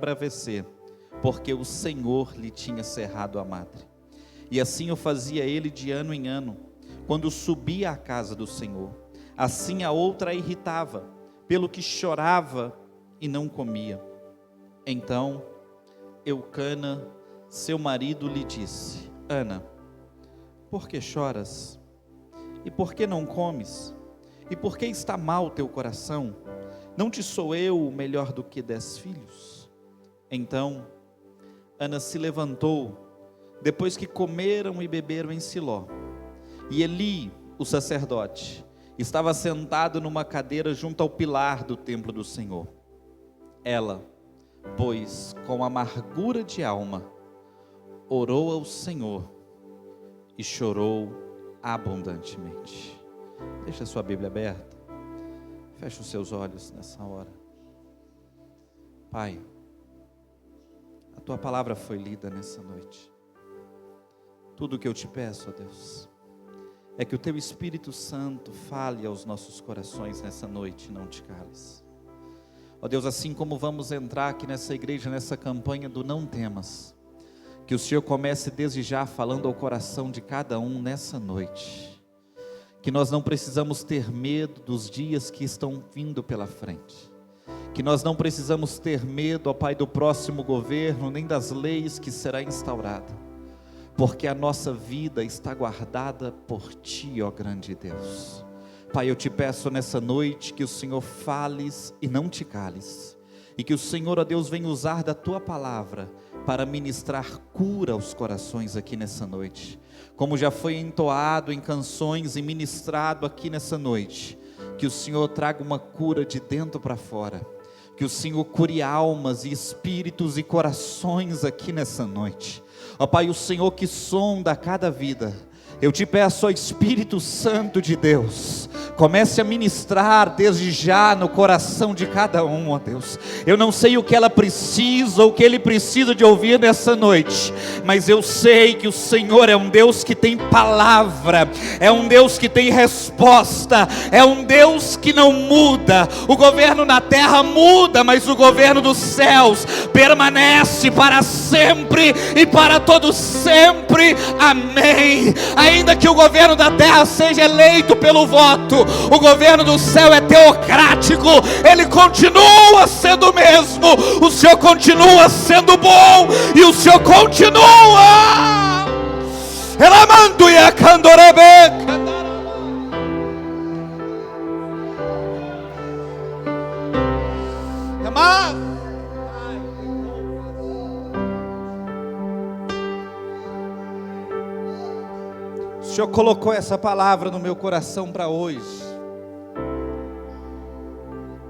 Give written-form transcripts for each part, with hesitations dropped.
embravrecer, porque o Senhor lhe tinha cerrado a madre. E assim o fazia ele de ano em ano, quando subia à casa do Senhor. Assim a outra a irritava, pelo que chorava e não comia. Então Eucana, seu marido, lhe disse: Ana, por que choras? E por que não comes? E por que está mal teu coração? Não te sou eu melhor do que 10 filhos? Então Ana se levantou, depois que comeram e beberam em Siló. E Eli, o sacerdote, estava sentado numa cadeira junto ao pilar do templo do Senhor. Ela, pois, com amargura de alma, orou ao Senhor e chorou abundantemente. Deixa a sua Bíblia aberta. Feche os seus olhos nessa hora. Pai, a tua palavra foi lida nessa noite. Tudo o que eu te peço, ó Deus, é que o teu Espírito Santo fale aos nossos corações nessa noite, não te cales. Ó Deus, assim como vamos entrar aqui nessa igreja, nessa campanha do Não Temas, que o Senhor comece desde já falando ao coração de cada um nessa noite, que nós não precisamos ter medo dos dias que estão vindo pela frente, que nós não precisamos ter medo, ó Pai, do próximo governo, nem das leis que será instaurada, porque a nossa vida está guardada por Ti, ó grande Deus. Pai, eu te peço nessa noite que o Senhor fales e não te cales, e que o Senhor, ó Deus, venha usar da Tua palavra para ministrar cura aos corações aqui nessa noite, como já foi entoado em canções e ministrado aqui nessa noite, que o Senhor traga uma cura de dentro para fora, que o Senhor cure almas e espíritos e corações aqui nessa noite. Ó Pai, o Senhor que sonda cada vida, eu te peço, ó Espírito Santo de Deus, comece a ministrar desde já no coração de cada um, ó Deus. Eu não sei o que ela precisa, ou o que ele precisa de ouvir nessa noite, mas eu sei que o Senhor é um Deus que tem palavra, é um Deus que tem resposta, é um Deus que não muda. O governo na terra muda, mas o governo dos céus permanece para sempre e para todo sempre. Amém. Ainda que o governo da terra seja eleito pelo voto, o governo do céu é teocrático, ele continua sendo o mesmo, o Senhor continua sendo bom, e o Senhor continua elamando e acandorebeca. O Senhor colocou essa palavra no meu coração para hoje,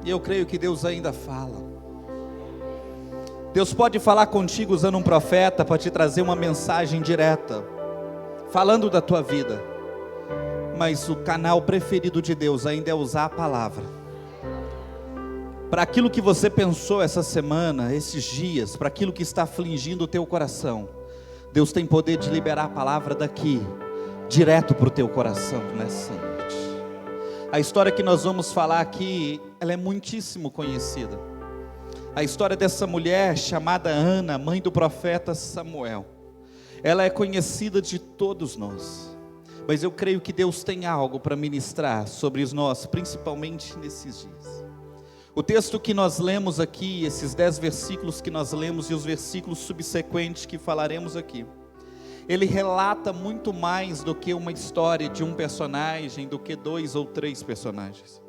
e eu creio que Deus ainda fala. Deus pode falar contigo usando um profeta para te trazer uma mensagem direta, falando da tua vida, mas o canal preferido de Deus ainda é usar a palavra, para aquilo que você pensou essa semana, esses dias, para aquilo que está afligindo o teu coração. Deus tem poder de liberar a palavra daqui, direto para o teu coração nessa noite. A história que nós vamos falar aqui, ela é muitíssimo conhecida. A história dessa mulher chamada Ana, mãe do profeta Samuel. Ela é conhecida de todos nós, mas eu creio que Deus tem algo para ministrar sobre nós, principalmente nesses dias. O texto que nós lemos aqui, esses 10 versículos que nós lemos e os versículos subsequentes que falaremos aqui, ele relata muito mais do que uma história de um personagem, do que 2 ou 3 personagens.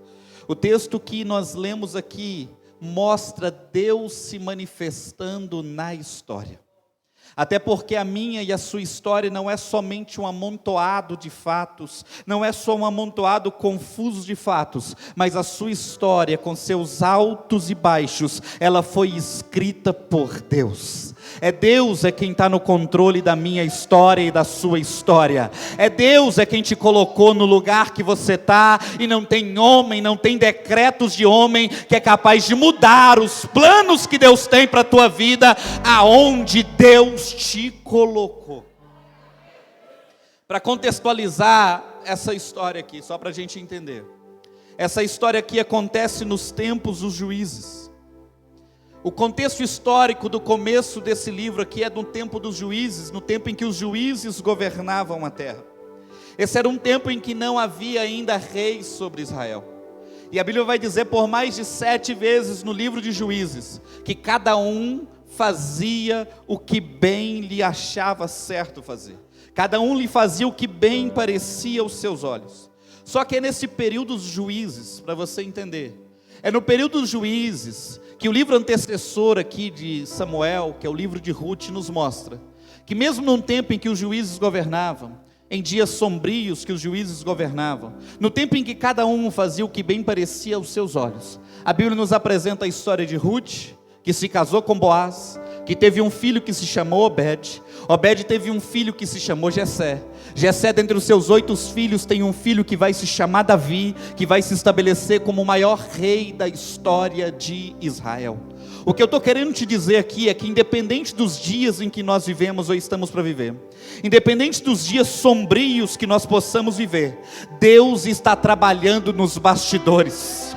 O texto que nós lemos aqui mostra Deus se manifestando na história. Até porque a minha e a sua história não é somente um amontoado de fatos, não é só um amontoado confuso de fatos, mas a sua história, com seus altos e baixos, ela foi escrita por Deus. Deus é quem está no controle da minha história e da sua história. Deus é quem te colocou no lugar que você está, e não tem homem, não tem decretos de homem que é capaz de mudar os planos que Deus tem para a tua vida, aonde Deus te colocou. Para contextualizar essa história aqui, só para a gente entender, essa história aqui acontece nos tempos dos juízes. O contexto histórico do começo desse livro aqui é do tempo dos juízes, no tempo em que os juízes governavam a terra. Esse era um tempo em que não havia ainda reis sobre Israel. E a Bíblia vai dizer por mais de 7 vezes no livro de Juízes, que cada um fazia o que bem lhe achava certo fazer. Cada um lhe fazia o que bem parecia aos seus olhos. Só que é nesse período dos juízes, para você entender, é no período dos juízes que o livro antecessor aqui de Samuel, que é o livro de Ruth, nos mostra que mesmo num tempo em que os juízes governavam, em dias sombrios que os juízes governavam, no tempo em que cada um fazia o que bem parecia aos seus olhos, a Bíblia nos apresenta a história de Ruth, que se casou com Boaz, que teve um filho que se chamou Obed. Obed teve um filho que se chamou Jessé. Jessé, dentre os seus 8 filhos, tem um filho que vai se chamar Davi, que vai se estabelecer como o maior rei da história de Israel. O que eu estou querendo te dizer aqui é que independente dos dias em que nós vivemos ou estamos para viver, independente dos dias sombrios que nós possamos viver, Deus está trabalhando nos bastidores.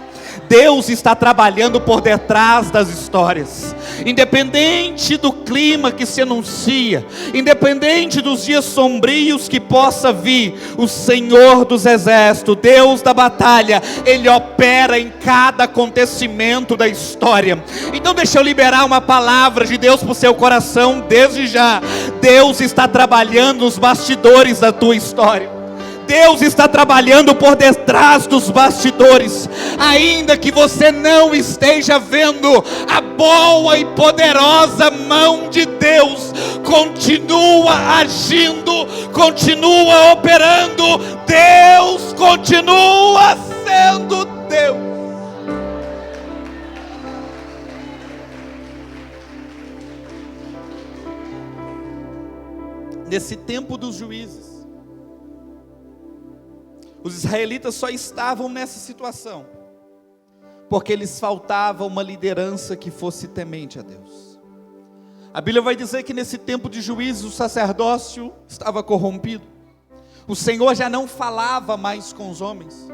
Deus está trabalhando por detrás das histórias. Independente do clima que se anuncia, independente dos dias sombrios que possa vir, o Senhor dos exércitos, Deus da batalha, Ele opera em cada acontecimento da história. Então deixa eu liberar uma palavra de Deus para o seu coração desde já. Deus está trabalhando nos bastidores da tua história. Deus está trabalhando por detrás dos bastidores, ainda que você não esteja vendo a boa e poderosa mão de Deus, continua agindo, continua operando, Deus continua sendo Deus. Nesse tempo dos juízes, os israelitas só estavam nessa situação porque lhes faltava uma liderança que fosse temente a Deus. A Bíblia vai dizer que nesse tempo de juízes o sacerdócio estava corrompido. O Senhor já não falava mais com os homens.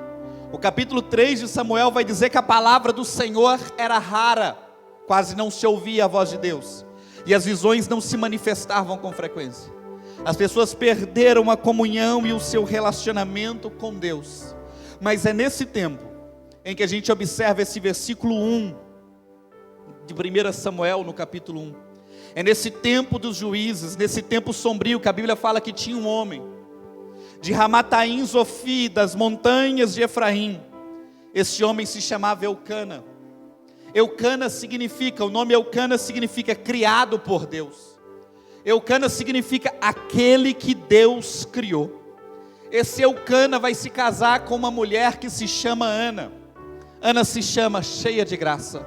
O capítulo 3 de Samuel vai dizer que a palavra do Senhor era rara, quase não se ouvia a voz de Deus, e as visões não se manifestavam com frequência. As pessoas perderam a comunhão e o seu relacionamento com Deus. Mas é nesse tempo em que a gente observa esse versículo 1 de 1 Samuel, no capítulo 1. É nesse tempo dos juízes, nesse tempo sombrio, que a Bíblia fala que tinha um homem de Ramataim Zofi, das montanhas de Efraim. Esse homem se chamava Eucana. Eucana significa, o nome Eucana significa criado por Deus. Eucana significa aquele que Deus criou. Esse Eucana vai se casar com uma mulher que se chama Ana. Ana se chama cheia de graça.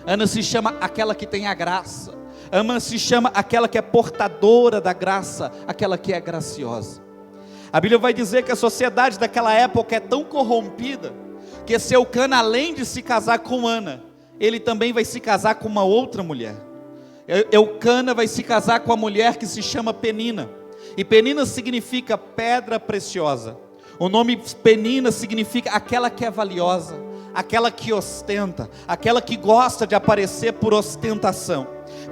Ana se chama aquela que tem a graça. Ana se chama aquela que é portadora da graça, aquela que é graciosa. A Bíblia vai dizer que a sociedade daquela época é tão corrompida que esse Eucana, além de se casar com Ana, ele também vai se casar com uma outra mulher. Eucana vai se casar com a mulher que se chama Penina. E Penina significa pedra preciosa. O nome Penina significa aquela que é valiosa, aquela que ostenta, aquela que gosta de aparecer por ostentação.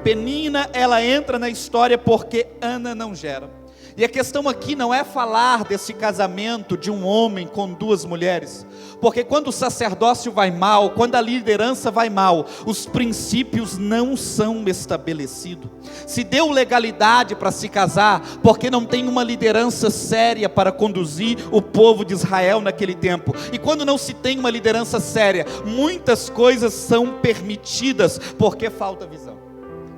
Penina, ela entra na história porque Ana não gera. E a questão aqui não é falar desse casamento de um homem com 2 mulheres, porque quando o sacerdócio vai mal, quando a liderança vai mal, os princípios não são estabelecidos. Se deu legalidade para se casar, porque não tem uma liderança séria para conduzir o povo de Israel naquele tempo. E quando não se tem uma liderança séria, muitas coisas são permitidas, porque falta visão.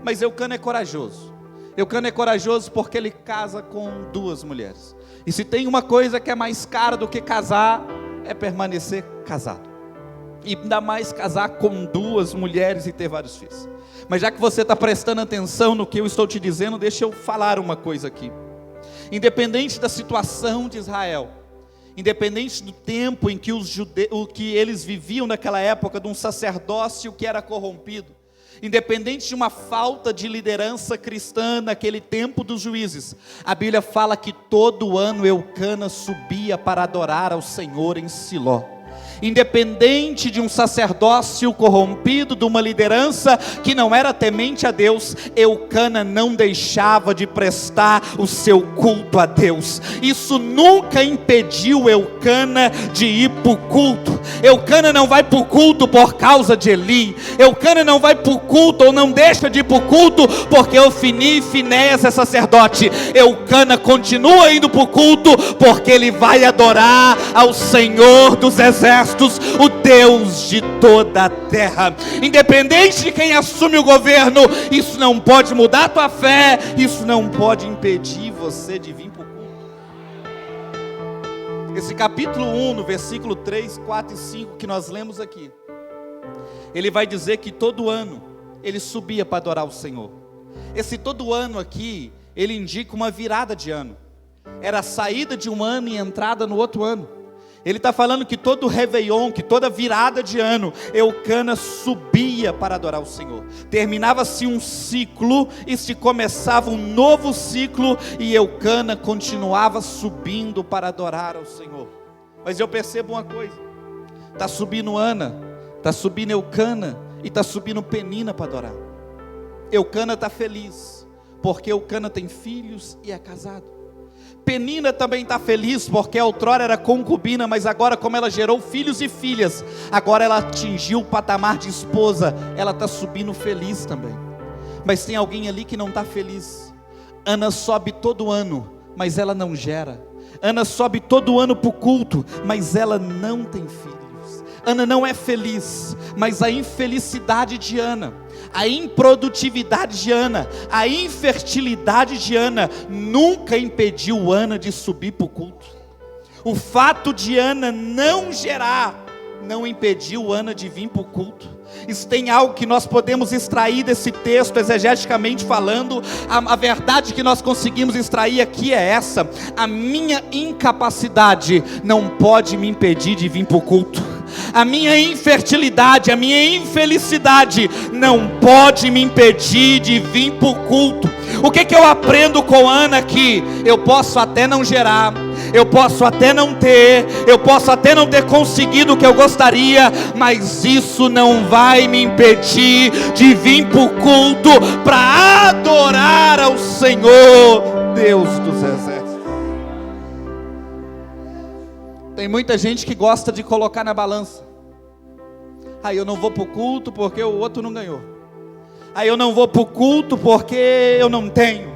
Mas Eucana é corajoso. Eucana é corajoso porque ele casa com 2 mulheres. E se tem uma coisa que é mais cara do que casar, é permanecer casado. E ainda mais casar com 2 mulheres e ter vários filhos. Mas já que você está prestando atenção no que eu estou te dizendo, deixa eu falar uma coisa aqui. Independente da situação de Israel, independente do tempo em que que eles viviam naquela época, de um sacerdócio que era corrompido, independente de uma falta de liderança cristã naquele tempo dos juízes, a Bíblia fala que todo ano Eucana subia para adorar ao Senhor em Siló. Independente de um sacerdócio corrompido, de uma liderança que não era temente a Deus, Eucana não deixava de prestar o seu culto a Deus. Isso nunca impediu Eucana de ir para o culto. Eucana não vai para o culto por causa de Eli. Eucana não vai para o culto, ou não deixa de ir para o culto porque Ofni e Finéias é sacerdote. Eucana continua indo para o culto porque ele vai adorar ao Senhor dos exércitos, o Deus de toda a terra. Independente de quem assume o governo, isso não pode mudar a tua fé, isso não pode impedir você de vir para o culto. Esse capítulo 1, no versículo 3, 4 e 5 que nós lemos aqui, ele vai dizer que todo ano ele subia para adorar o Senhor. Esse todo ano aqui, ele indica uma virada de ano. Era a saída de um ano e entrada no outro ano. Ele está falando que todo Réveillon, que toda virada de ano, Eucana subia para adorar o Senhor. Terminava-se um ciclo e se começava um novo ciclo, e Eucana continuava subindo para adorar ao Senhor. Mas eu percebo uma coisa: está subindo Ana, está subindo Eucana e está subindo Penina para adorar. Eucana está feliz porque Eucana tem filhos e é casado. Penina também está feliz porque outrora era concubina, mas agora, como ela gerou filhos e filhas, agora ela atingiu o patamar de esposa, ela está subindo feliz também. Mas tem alguém ali que não está feliz. Ana sobe todo ano, mas ela não gera. Ana sobe todo ano para o culto, mas ela não tem filhos. Ana não é feliz, mas a infelicidade de Ana, a improdutividade de Ana, a infertilidade de Ana, nunca impediu Ana de subir para o culto. O fato de Ana não gerar, não impediu Ana de vir para o culto. Isso tem algo que nós podemos extrair desse texto, exegeticamente falando. A verdade que nós conseguimos extrair aqui é essa: a minha incapacidade não pode me impedir de vir para o culto. A minha infertilidade, a minha infelicidade não pode me impedir de vir para o culto. O que eu aprendo com Ana aqui? Eu posso até não gerar, eu posso até não ter, eu posso até não ter conseguido o que eu gostaria, mas isso não vai me impedir de vir para o culto para adorar ao Senhor, Deus dos exércitos. Tem muita gente que gosta de colocar na balança. Aí eu não vou para o culto porque o outro não ganhou. Aí eu não vou para o culto porque eu não tenho.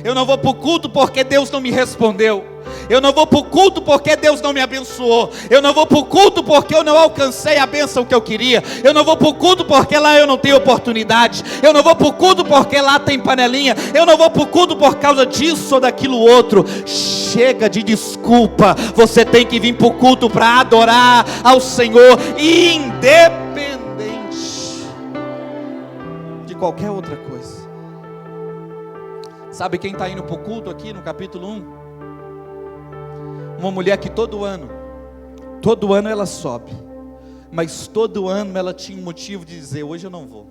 Eu não vou para o culto porque Deus não me respondeu. Eu não vou para o culto porque Deus não me abençoou. Eu não vou para o culto porque eu não alcancei a bênção que eu queria. Eu não vou para o culto porque lá eu não tenho oportunidade. Eu não vou para o culto porque lá tem panelinha. Eu não vou para o culto por causa disso ou daquilo outro. Chega de desculpa. Você tem que vir para o culto para adorar ao Senhor, independente de qualquer outra coisa. Sabe quem está indo para o culto aqui no capítulo 1? Uma mulher que todo ano ela sobe, mas todo ano ela tinha um motivo de dizer: hoje eu não vou,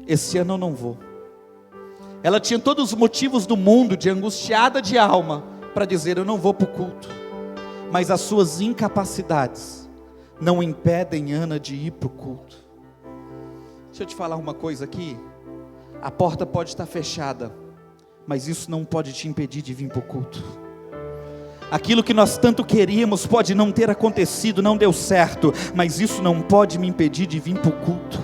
esse ano eu não vou. Ela tinha todos os motivos do mundo, de angustiada de alma, para dizer: eu não vou para o culto. Mas as suas incapacidades não impedem Ana de ir para o culto. Deixa eu te falar uma coisa aqui: a porta pode estar fechada, mas isso não pode te impedir de vir para o culto. Aquilo que nós tanto queríamos pode não ter acontecido, não deu certo, mas isso não pode me impedir de vir para o culto.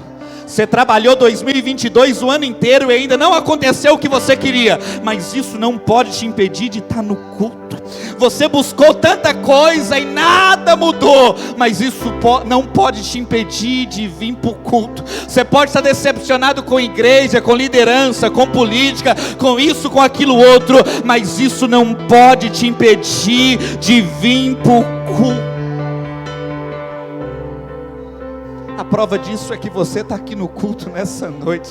Você trabalhou 2022 o ano inteiro e ainda não aconteceu o que você queria, mas isso não pode te impedir de estar no culto. Você buscou tanta coisa e nada mudou, mas isso não pode te impedir de vir para o culto. Você pode estar decepcionado com igreja, com liderança, com política, com isso, com aquilo outro, mas isso não pode te impedir de vir para o culto. A prova disso é que você está aqui no culto nessa noite.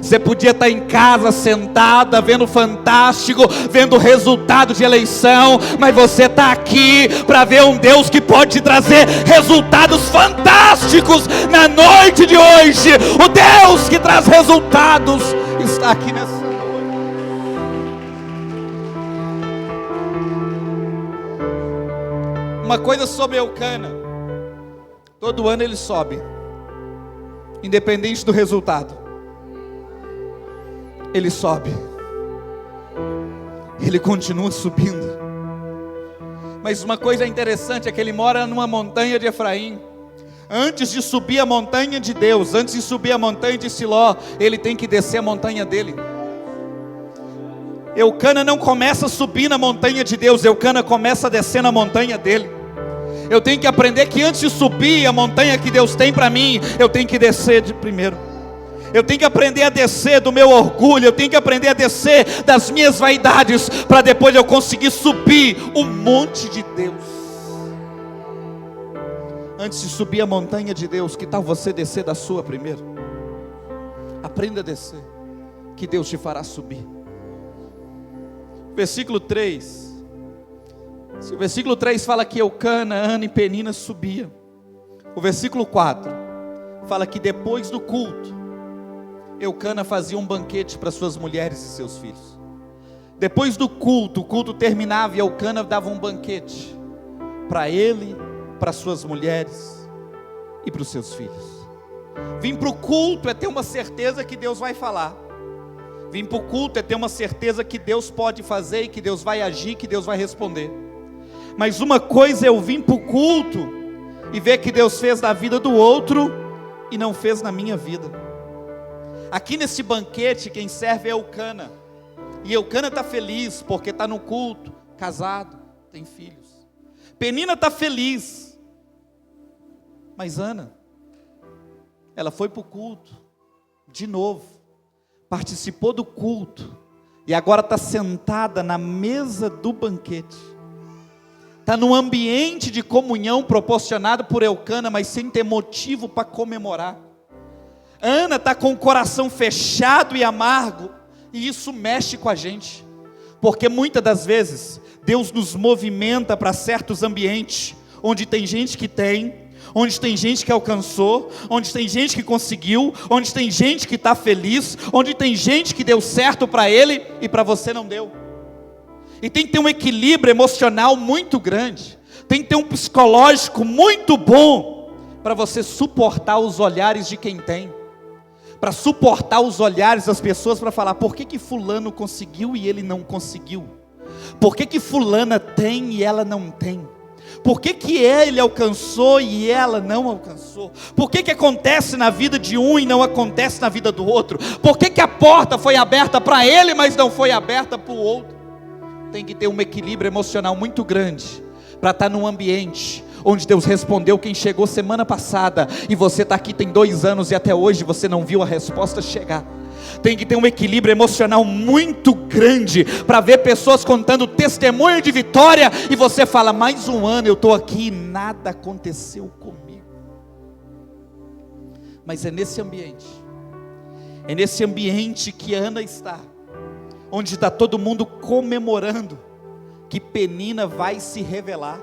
Você podia estar em casa sentada, vendo Fantástico, vendo o resultado de eleição, mas você está aqui para ver um Deus que pode te trazer resultados fantásticos na noite de hoje. O Deus que traz resultados está aqui nessa noite. Uma coisa sobre Eucana: todo ano ele sobe, independente do resultado. Ele sobe, ele continua subindo. Mas uma coisa interessante é que ele mora numa montanha de Efraim. Antes de subir a montanha de Deus, antes de subir a montanha de Siló, ele tem que descer a montanha dele. Eucana não começa a subir na montanha de Deus, Eucana começa a descer na montanha dele. Eu tenho que aprender que antes de subir a montanha que Deus tem para mim, eu tenho que descer de primeiro. Eu tenho que aprender a descer do meu orgulho, eu tenho que aprender a descer das minhas vaidades, para depois eu conseguir subir o monte de Deus. Antes de subir a montanha de Deus, que tal você descer da sua primeiro? Aprenda a descer, que Deus te fará subir. Versículo 3. O versículo 3 fala que Eucana, Ana e Penina subiam. O versículo 4 fala que depois do culto, Eucana fazia um banquete para suas mulheres e seus filhos. Depois do culto, o culto terminava e Eucana dava um banquete para ele, para suas mulheres e para os seus filhos. Vir para o culto é ter uma certeza que Deus vai falar. Vir para o culto é ter uma certeza que Deus pode fazer e que Deus vai agir, que Deus vai responder. Mas uma coisa é eu vir para o culto e ver que Deus fez na vida do outro e não fez na minha vida. Aqui nesse banquete quem serve é Eucana. E Eucana está feliz porque está no culto, casado, tem filhos. Penina está feliz. Mas Ana, ela foi para o culto de novo, participou do culto e agora está sentada na mesa do banquete. Está num ambiente de comunhão proporcionado por Eucana, mas sem ter motivo para comemorar. Ana está com o coração fechado e amargo, e isso mexe com a gente, porque muitas das vezes Deus nos movimenta para certos ambientes, onde tem gente que tem, onde tem gente que alcançou, onde tem gente que conseguiu, onde tem gente que está feliz, onde tem gente que deu certo para ele e para você não deu. E tem que ter um equilíbrio emocional muito grande, tem que ter um psicológico muito bom, para você suportar os olhares de quem tem, para suportar os olhares das pessoas, para falar, por que fulano conseguiu e ele não conseguiu? Por que fulana tem e ela não tem? Por que ele alcançou e ela não alcançou? Por que acontece na vida de um e não acontece na vida do outro? Por que a porta foi aberta para ele, mas não foi aberta para o outro? Tem que ter um equilíbrio emocional muito grande, para estar num ambiente onde Deus respondeu quem chegou semana passada, e você está aqui tem 2 anos e até hoje você não viu a resposta chegar. Tem que ter um equilíbrio emocional muito grande, para ver pessoas contando testemunho de vitória, e você fala, mais um ano eu estou aqui e nada aconteceu comigo. Mas é nesse ambiente que Ana está, onde está todo mundo comemorando, que Penina vai se revelar.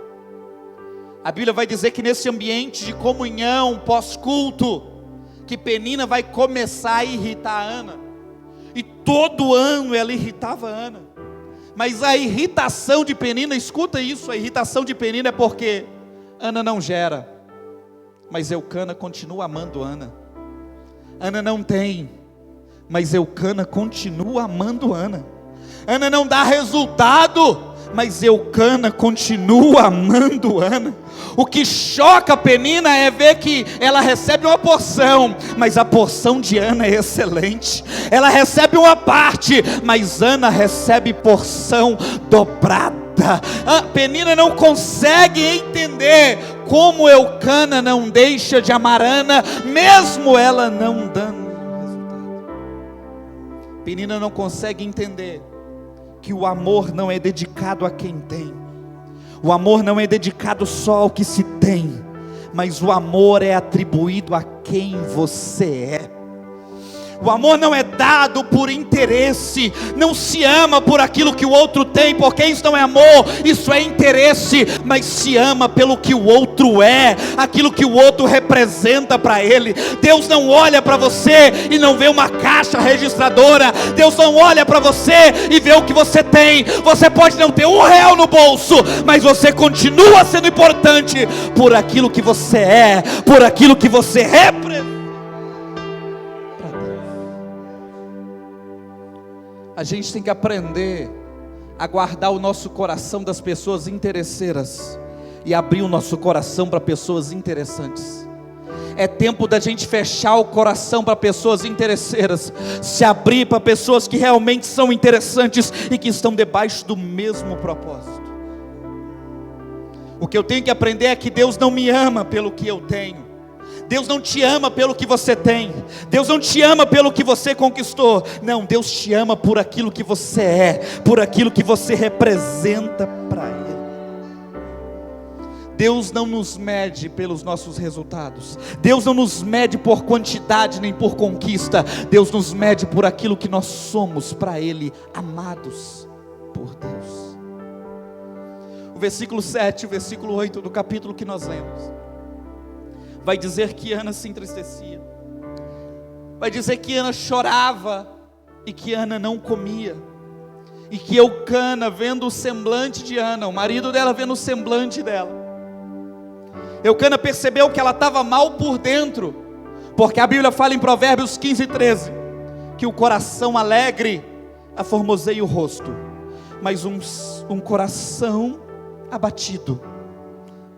A Bíblia vai dizer que nesse ambiente de comunhão, pós-culto, que Penina vai começar a irritar Ana. E todo ano ela irritava Ana. Mas a irritação de Penina, escuta isso, a irritação de Penina é porque Ana não gera, mas Eucana continua amando Ana. Ana não tem, mas Eucana continua amando Ana. Ana não dá resultado, mas Eucana continua amando Ana. O que choca Penina é ver que ela recebe uma porção, mas a porção de Ana é excelente. Ela recebe uma parte, mas Ana recebe porção dobrada. Penina não consegue entender como Eucana não deixa de amar Ana, mesmo ela não dando resultado. Penina não consegue entender que o amor não é dedicado a quem tem. O amor não é dedicado só ao que se tem, mas o amor é atribuído a quem você é. O amor não é dado por interesse. Não se ama por aquilo que o outro tem, porque isso não é amor, isso é interesse. Mas se ama pelo que o outro é, aquilo que o outro representa para ele. Deus não olha para você e não vê uma caixa registradora. Deus não olha para você e vê o que você tem. Você pode não ter R$1 no bolso, mas você continua sendo importante por aquilo que você é, por aquilo que você representa. A gente tem que aprender a guardar o nosso coração das pessoas interesseiras e abrir o nosso coração para pessoas interessantes. É tempo da gente fechar o coração para pessoas interesseiras, se abrir para pessoas que realmente são interessantes e que estão debaixo do mesmo propósito. O que eu tenho que aprender é que Deus não me ama pelo que eu tenho. Deus não te ama pelo que você tem. Deus não te ama pelo que você conquistou. Não, Deus te ama por aquilo que você é, por aquilo que você representa para Ele. Deus não nos mede pelos nossos resultados. Deus não nos mede por quantidade nem por conquista. Deus nos mede por aquilo que nós somos para Ele, amados por Deus. O versículo 7, o versículo 8 do capítulo que nós lemos vai dizer que Ana se entristecia, vai dizer que Ana chorava e que Ana não comia, e que Eucana, vendo o semblante de Ana, o marido dela vendo o semblante dela, Eucana percebeu que ela estava mal por dentro, porque a Bíblia fala em Provérbios 15:13 que o coração alegre aformoseia o rosto, mas um coração abatido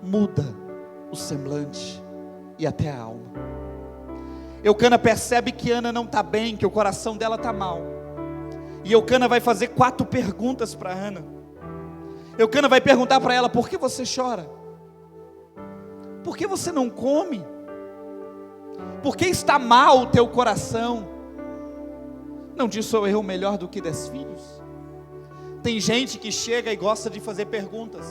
muda o semblante e até a alma. Eucana percebe que Ana não está bem, que o coração dela está mal, e Eucana vai fazer 4 perguntas para Ana. Eucana vai perguntar para ela: por que você chora? Por que você não come? Por que está mal o teu coração? Não diz: sou eu melhor do que 10 filhos? Tem gente que chega e gosta de fazer perguntas.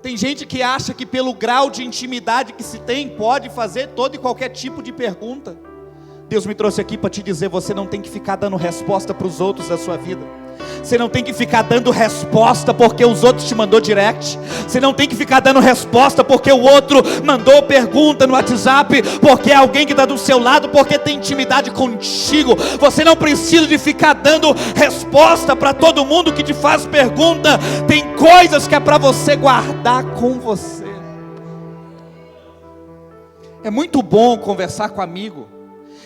Tem gente que acha que pelo grau de intimidade que se tem, pode fazer todo e qualquer tipo de pergunta. Deus me trouxe aqui para te dizer: você não tem que ficar dando resposta para os outros da sua vida. Você não tem que ficar dando resposta porque os outros te mandou direct. Você não tem que ficar dando resposta porque o outro mandou pergunta no WhatsApp, porque é alguém que está do seu lado, porque tem intimidade contigo. Você não precisa de ficar dando resposta para todo mundo que te faz pergunta. Tem coisas que é para você guardar com você. É muito bom conversar com amigo.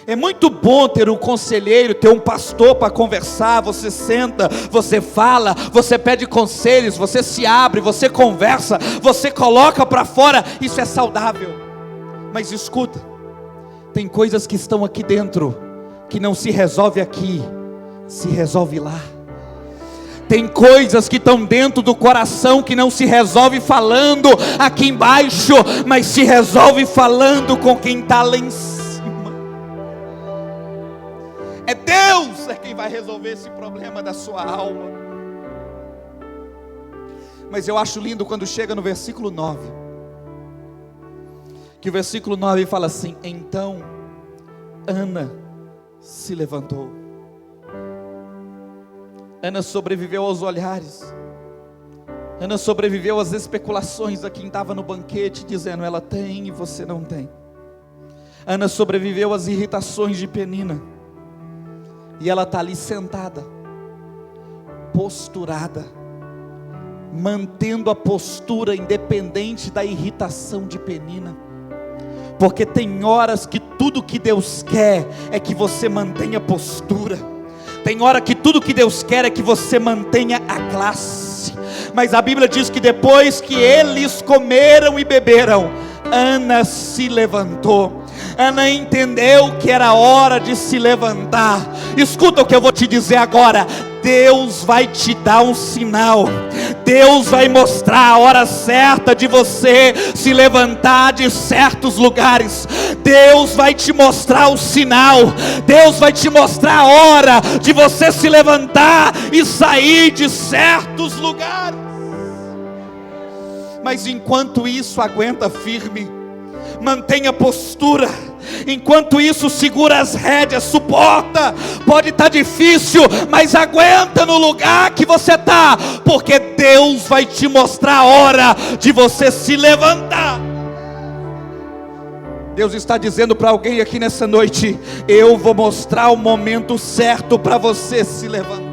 É muito bom ter um conselheiro, ter um pastor para conversar. Você senta, você fala, você pede conselhos, você se abre, você conversa, você coloca para fora. Isso é saudável. Mas escuta, tem coisas que estão aqui dentro que não se resolve aqui, se resolve lá. Tem coisas que estão dentro do coração que não se resolve falando aqui embaixo, mas se resolve falando com quem está lá em cima. É Deus quem vai resolver esse problema da sua alma. Mas eu acho lindo quando chega no versículo 9, que o versículo 9 fala assim: então Ana se levantou. Ana sobreviveu aos olhares. Ana sobreviveu às especulações a quem estava no banquete, dizendo: ela tem e você não tem. Ana sobreviveu às irritações de Penina. E ela está ali sentada, posturada, mantendo a postura independente da irritação de Penina. Porque tem horas que tudo que Deus quer é que você mantenha postura. Tem hora que tudo que Deus quer é que você mantenha a classe. Mas a Bíblia diz que depois que eles comeram e beberam, Ana se levantou. Ana entendeu que era hora de se levantar. Escuta o que eu vou te dizer agora. Deus vai te dar um sinal. Deus vai mostrar a hora certa de você se levantar de certos lugares. Deus vai te mostrar o sinal. Deus vai te mostrar a hora de você se levantar e sair de certos lugares. Mas enquanto isso, aguenta firme. mantenha postura. Enquanto isso, segura as rédeas, suporta. Pode estar difícil, mas aguenta no lugar que você está, porque Deus vai te mostrar a hora de você se levantar. Deus está dizendo para alguém aqui nessa noite: eu vou mostrar o momento certo para você se levantar.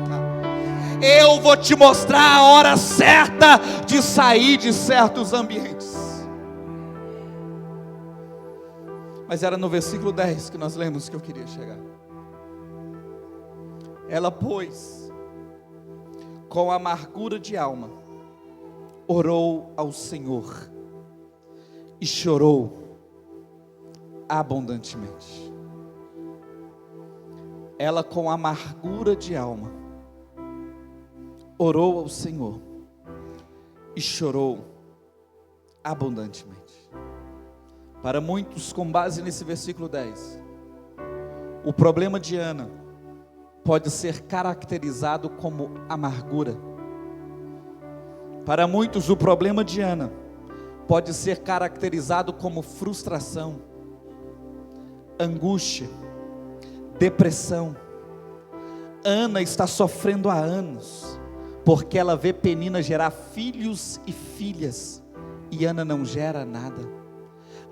Eu vou te mostrar a hora certa de sair de certos ambientes. Mas era no versículo 10 que nós lemos que eu queria chegar. Ela, pois, com amargura de alma, orou ao Senhor e chorou abundantemente. Ela, com amargura de alma, orou ao Senhor e chorou abundantemente. Para muitos, com base nesse versículo 10, o problema de Ana pode ser caracterizado como amargura. Para muitos, o problema de Ana pode ser caracterizado como frustração, angústia, depressão. Ana está sofrendo há anos, porque ela vê Penina gerar filhos e filhas, e Ana não gera nada.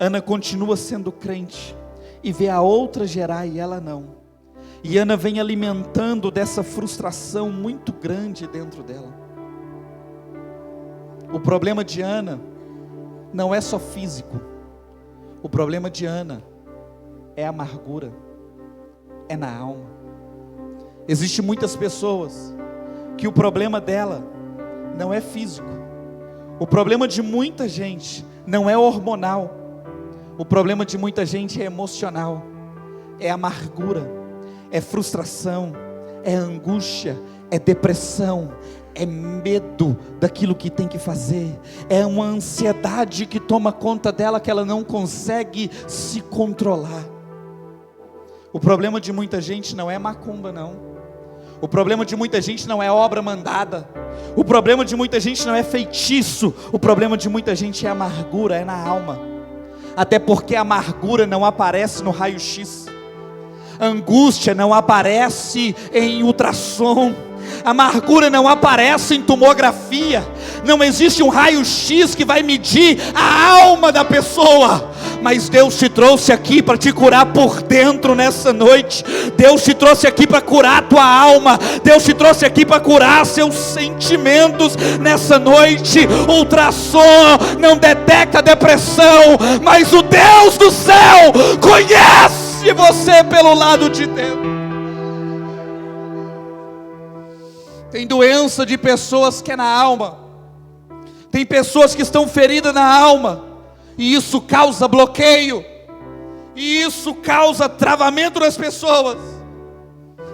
Ana continua sendo crente, e vê a outra gerar e ela não. E Ana vem alimentando dessa frustração muito grande dentro dela. O problema de Ana não é só físico. O problema de Ana é amargura, é na alma. Existem muitas pessoas que o problema dela não é físico. O problema de muita gente não é hormonal. O problema de muita gente é emocional, é amargura, é frustração, é angústia, é depressão, é medo daquilo que tem que fazer, é uma ansiedade que toma conta dela, que ela não consegue se controlar. O problema de muita gente não é macumba, não. O problema de muita gente não é obra mandada. O problema de muita gente não é feitiço. O problema de muita gente é amargura, é na alma. Até porque a amargura não aparece no raio-x, a angústia não aparece em ultrassom, a amargura não aparece em tomografia. Não existe um raio-x que vai medir a alma da pessoa. Mas Deus te trouxe aqui para te curar por dentro nessa noite. Deus te trouxe aqui para curar a tua alma. Deus te trouxe aqui para curar seus sentimentos nessa noite. Ultrassom não detecta depressão, mas o Deus do céu conhece você pelo lado de dentro. Tem doença de pessoas que é na alma. Tem pessoas que estão feridas na alma, e isso causa bloqueio, e isso causa travamento nas pessoas.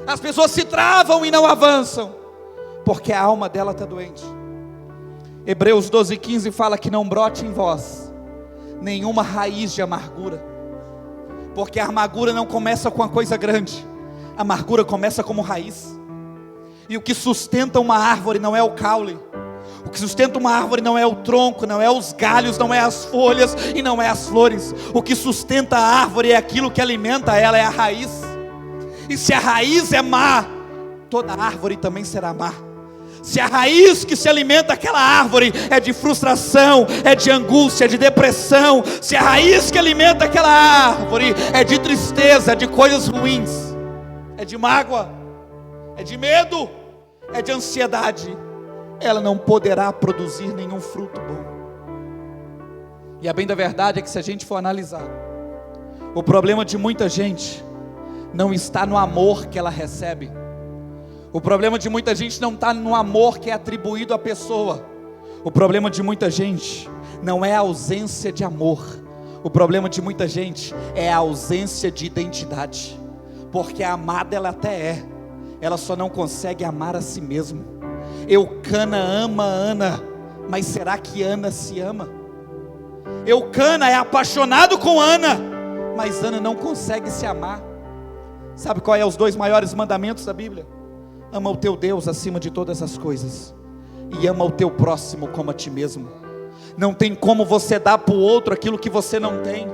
As pessoas se travam e não avançam, porque a alma dela está doente. Hebreus 12:15 fala que não brote em vós nenhuma raiz de amargura, porque a amargura não começa com uma coisa grande, a amargura começa como raiz. E o que sustenta uma árvore não é o caule. O que sustenta uma árvore não é o tronco, não é os galhos, não é as folhas e não é as flores. O que sustenta a árvore é aquilo que alimenta ela, é a raiz. E se a raiz é má, toda árvore também será má. Se a raiz que se alimenta aquela árvore é de frustração, é de angústia, é de depressão, se a raiz que alimenta aquela árvore é de tristeza, é de coisas ruins, é de mágoa, é de medo, é de ansiedade, ela não poderá produzir nenhum fruto bom. E a bem da verdade é que, se a gente for analisar, o problema de muita gente não está no amor que ela recebe. O problema de muita gente não está no amor que é atribuído à pessoa. O problema de muita gente não é a ausência de amor. O problema de muita gente é a ausência de identidade. Porque a amada ela até é, ela só não consegue amar a si mesma. Eucana ama Ana, mas será que Ana se ama? Eucana é apaixonado com Ana, mas Ana não consegue se amar. Sabe qual é os 2 maiores mandamentos da Bíblia? Ama o teu Deus acima de todas as coisas, e ama o teu próximo como a ti mesmo. Não tem como você dar para o outro aquilo que você não tem.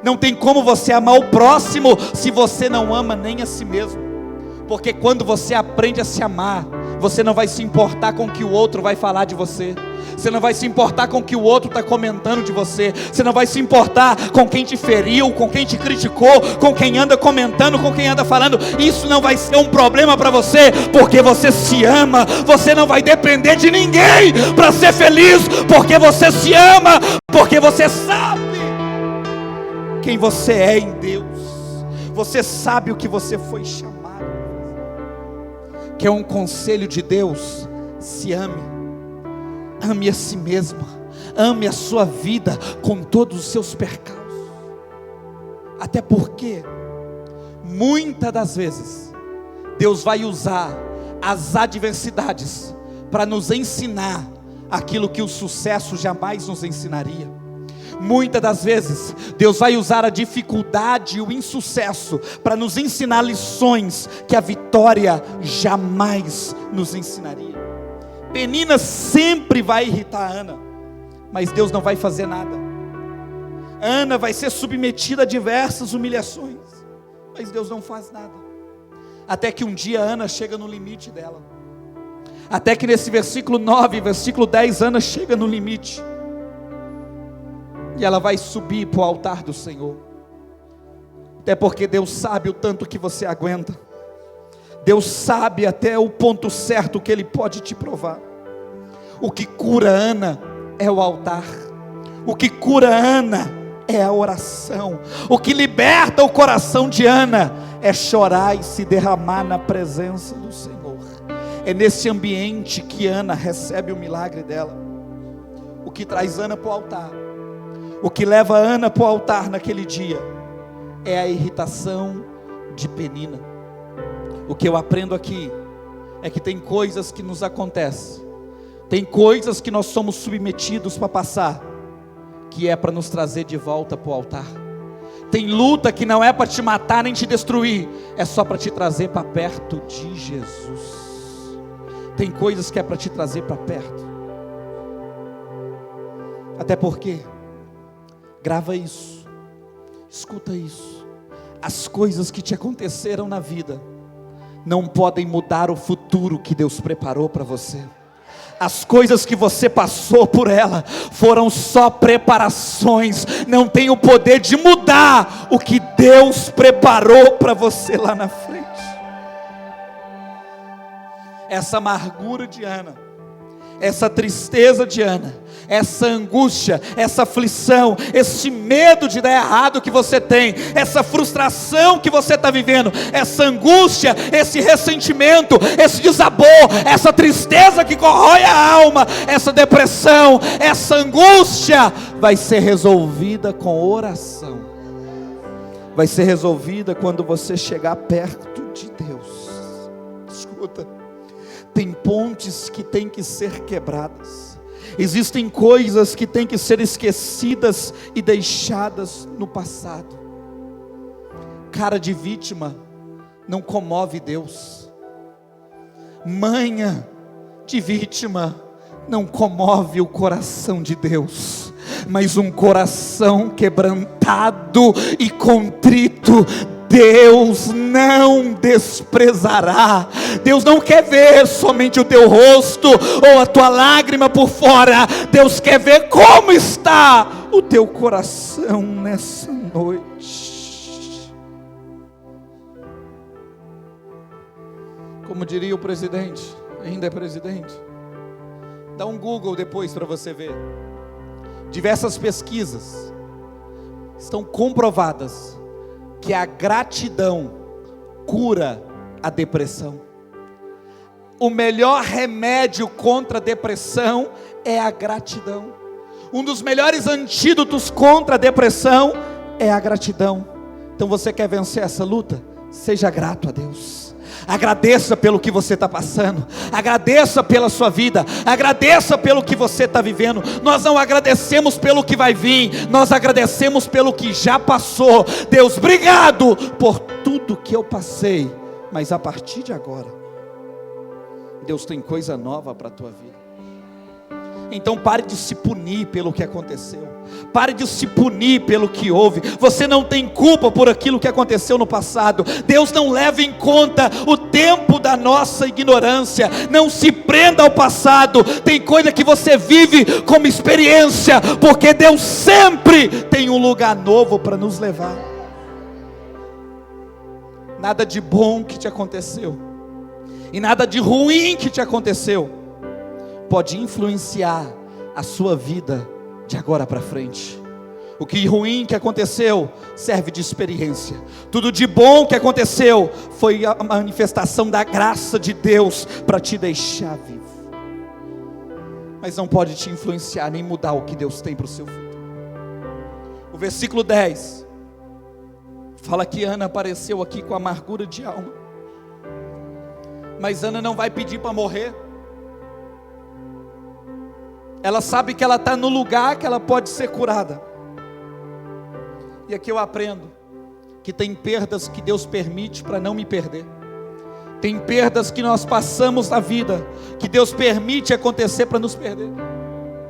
Não tem como você amar o próximo se você não ama nem a si mesmo. Porque quando você aprende a se amar, você não vai se importar com o que o outro vai falar de você. Você não vai se importar com o que o outro está comentando de você. Você não vai se importar com quem te feriu, com quem te criticou, com quem anda comentando, com quem anda falando. Isso não vai ser um problema para você, porque você se ama. Você não vai depender de ninguém para ser feliz, porque você se ama, porque você sabe quem você é em Deus. Você sabe o que você foi chamado. Que é um conselho de Deus: se ame. Ame a si mesmo. Ame a sua vida com todos os seus percalços. Até porque muitas das vezes Deus vai usar as adversidades para nos ensinar aquilo que o sucesso jamais nos ensinaria. Muitas das vezes Deus vai usar a dificuldade e o insucesso para nos ensinar lições que a vitória jamais nos ensinaria. Penina sempre vai irritar Ana, mas Deus não vai fazer nada. Ana vai ser submetida a diversas humilhações, mas Deus não faz nada. Até que um dia Ana chega no limite dela. Até que nesse versículo 9, versículo 10, Ana chega no limite. E ela vai subir para o altar do Senhor. Até porque Deus sabe o tanto que você aguenta. Deus sabe até o ponto certo que Ele pode te provar. O que cura Ana é o altar. O que cura Ana é a oração. O que liberta o coração de Ana é chorar e se derramar na presença do Senhor. É nesse ambiente que Ana recebe o milagre dela. O que traz Ana para o altar, o que leva Ana para o altar naquele dia, é a irritação de Penina. O que eu aprendo aqui é que tem coisas que nos acontecem, tem coisas que nós somos submetidos para passar, que é para nos trazer de volta para o altar. Tem luta que não é para te matar nem te destruir, é só para te trazer para perto de Jesus. Tem coisas que é para te trazer para perto. Até porque, grava isso, escuta isso, as coisas que te aconteceram na vida não podem mudar o futuro que Deus preparou para você. As coisas que você passou por ela foram só preparações, não tem o poder de mudar o que Deus preparou para você lá na frente. Essa amargura de Ana, essa tristeza de Ana, essa angústia, essa aflição, esse medo de dar errado que você tem, essa frustração que você está vivendo, essa angústia, esse ressentimento, esse desabor, essa tristeza que corrói a alma, essa depressão, essa angústia, vai ser resolvida com oração. Vai ser resolvida quando você chegar perto de Deus. Escuta, tem pontes que têm que ser quebradas. Existem coisas que têm que ser esquecidas e deixadas no passado. Cara de vítima não comove Deus. Manha de vítima não comove o coração de Deus. Mas um coração quebrantado e contrito, Deus não desprezará. Deus não quer ver somente o teu rosto ou a tua lágrima por fora. Deus quer ver como está o teu coração nessa noite. Como diria o presidente, ainda é presidente, dá um Google depois para você ver. Diversas pesquisas estão comprovadas que a gratidão cura a depressão. O melhor remédio contra a depressão é a gratidão. Um dos melhores antídotos contra a depressão é a gratidão. Então você quer vencer essa luta? Seja grato a Deus. Agradeça pelo que você está passando, agradeça pela sua vida, agradeça pelo que você está vivendo. Nós não agradecemos pelo que vai vir, nós agradecemos pelo que já passou. Deus, obrigado por tudo que eu passei, mas a partir de agora, Deus tem coisa nova para a tua vida. Então pare de se punir pelo que aconteceu. Pare de se punir pelo que houve. Você não tem culpa por aquilo que aconteceu no passado. Deus não leva em conta o tempo da nossa ignorância. Não se prenda ao passado. Tem coisa que você vive como experiência, porque Deus sempre tem um lugar novo para nos levar. Nada de bom que te aconteceu e nada de ruim que te aconteceu pode influenciar a sua vida de agora para frente. O que ruim que aconteceu serve de experiência. Tudo de bom que aconteceu foi a manifestação da graça de Deus para te deixar vivo. Mas não pode te influenciar nem mudar o que Deus tem para o seu futuro. O versículo 10 fala que Ana apareceu aqui com amargura de alma. Mas Ana não vai pedir para morrer. Ela sabe que ela está no lugar que ela pode ser curada. E aqui eu aprendo que tem perdas que Deus permite para não me perder. Tem perdas que nós passamos na vida que Deus permite acontecer para nos perder.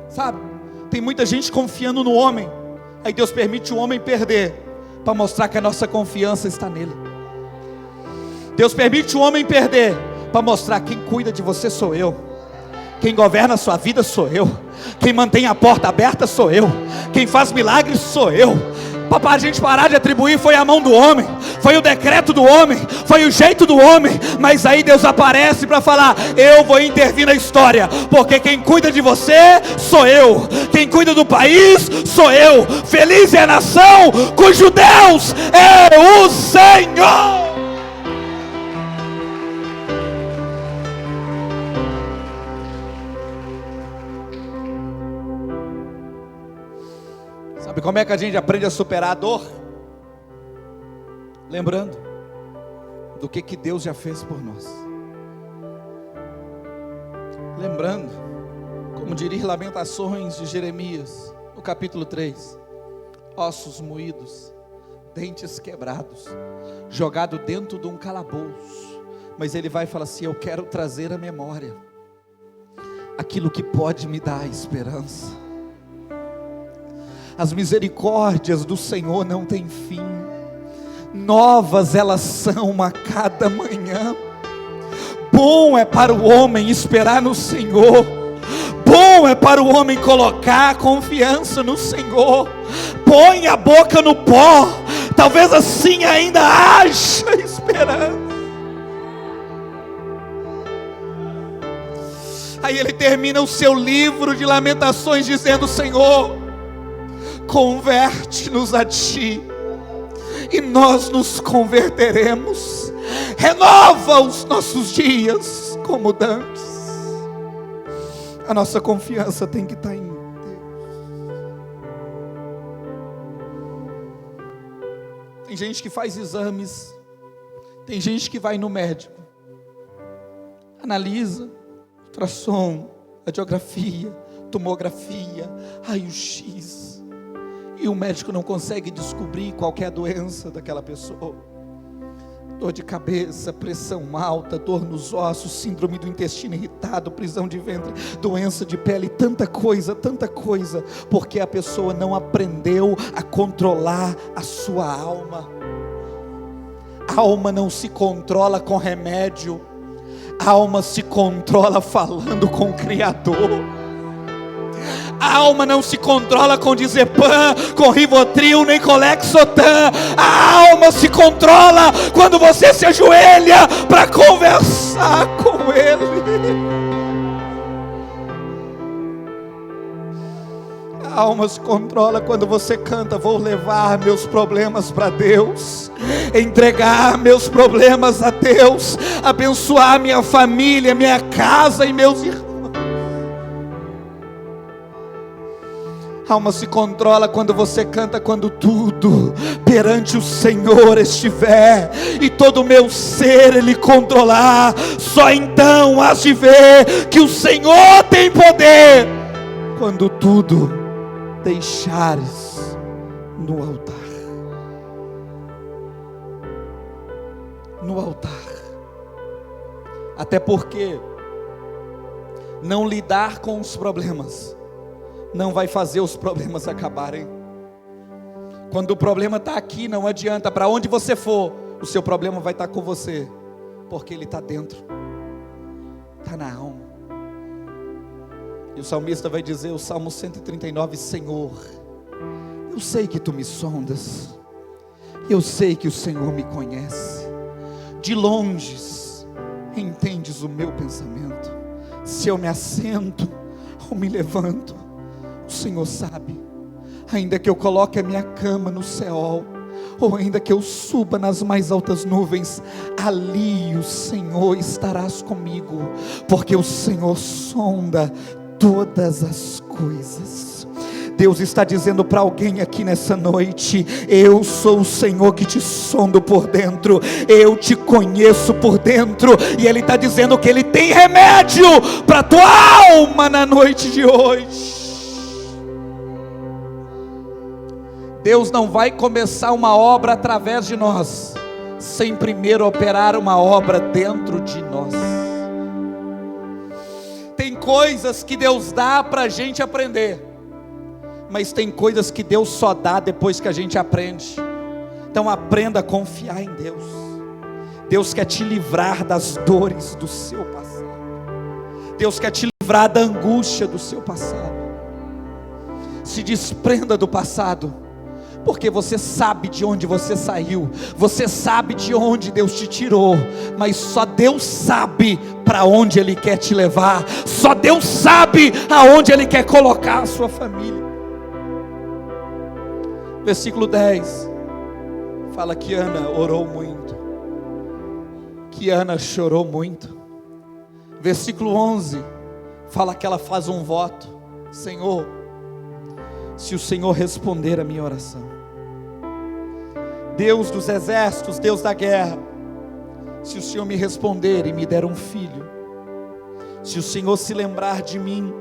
Sabe? Tem muita gente confiando no homem. Aí Deus permite o homem perder para mostrar que a nossa confiança está nele. Deus permite o homem perder para mostrar: quem cuida de você sou eu, quem governa a sua vida sou eu, quem mantém a porta aberta sou eu, quem faz milagres sou eu. Para a gente parar de atribuir, foi a mão do homem, foi o decreto do homem, foi o jeito do homem. Mas aí Deus aparece para falar: eu vou intervir na história, porque quem cuida de você sou eu, quem cuida do país sou eu. Feliz é a nação cujo Deus é o Senhor. Sabe como é que a gente aprende a superar a dor? Lembrando do que Deus já fez por nós. Lembrando, como diria Lamentações de Jeremias, no capítulo 3: ossos moídos, dentes quebrados, jogado dentro de um calabouço. Mas ele vai falar assim: eu quero trazer à memória aquilo que pode me dar esperança. As misericórdias do Senhor não têm fim, novas elas são a cada manhã. Bom é para o homem esperar no Senhor, bom é para o homem colocar a confiança no Senhor. Põe a boca no pó, talvez assim ainda haja esperança. Aí ele termina o seu livro de lamentações dizendo: Senhor, converte-nos a Ti, e nós nos converteremos. Renova os nossos dias como dantes. A nossa confiança tem que estar em Deus. Tem gente que faz exames, tem gente que vai no médico, analisa ultrassom, radiografia, tomografia, raio-x, e o médico não consegue descobrir qual é a doença daquela pessoa. Dor de cabeça, pressão alta, dor nos ossos, síndrome do intestino irritado, prisão de ventre, doença de pele, tanta coisa, porque a pessoa não aprendeu a controlar a sua alma. A alma não se controla com remédio, a alma se controla falando com o Criador. A alma não se controla com Diazepam, com Rivotril, nem com Lexotan. A alma se controla quando você se ajoelha para conversar com Ele. A alma se controla quando você canta: vou levar meus problemas para Deus, entregar meus problemas a Deus, abençoar minha família, minha casa e meus irmãos. A alma se controla quando você canta: quando tudo perante o Senhor estiver, e todo o meu ser Ele controlar, só então has de ver que o Senhor tem poder. Quando tudo deixares no altar. No altar. Até porque Não lidar com os problemas não vai fazer os problemas acabarem. Quando o problema está aqui, não adianta, para onde você for, o seu problema vai estar com você, porque ele está dentro, está na alma. E o salmista vai dizer, o Salmo 139, Senhor, eu sei que tu me sondas, eu sei que o Senhor me conhece, de longe entendes o meu pensamento, se eu me assento ou me levanto, o Senhor sabe. Ainda que eu coloque a minha cama no Seol, ou ainda que eu suba nas mais altas nuvens, ali o Senhor estarás comigo, porque o Senhor sonda todas as coisas. Deus está dizendo para alguém aqui nessa noite, eu sou o Senhor que te sondo por dentro, eu te conheço por dentro, e Ele está dizendo que Ele tem remédio para a tua alma na noite de hoje. Deus não vai começar uma obra através de nós, sem primeiro operar uma obra dentro de nós. Tem coisas que Deus dá para a gente aprender, mas tem coisas que Deus só dá depois que a gente aprende. Então aprenda a confiar em Deus. Deus quer te livrar das dores do seu passado. Deus quer te livrar da angústia do seu passado. Se desprenda do passado, porque você sabe de onde você saiu, você sabe de onde Deus te tirou, mas só Deus sabe para onde Ele quer te levar, só Deus sabe aonde Ele quer colocar a sua família. Versículo 10 fala que Ana orou muito, que Ana chorou muito. Versículo 11 fala que ela faz um voto: Senhor, se o Senhor responder a minha oração, Deus dos exércitos, Deus da guerra, se o Senhor me responder e me der um filho, se o Senhor se lembrar de mim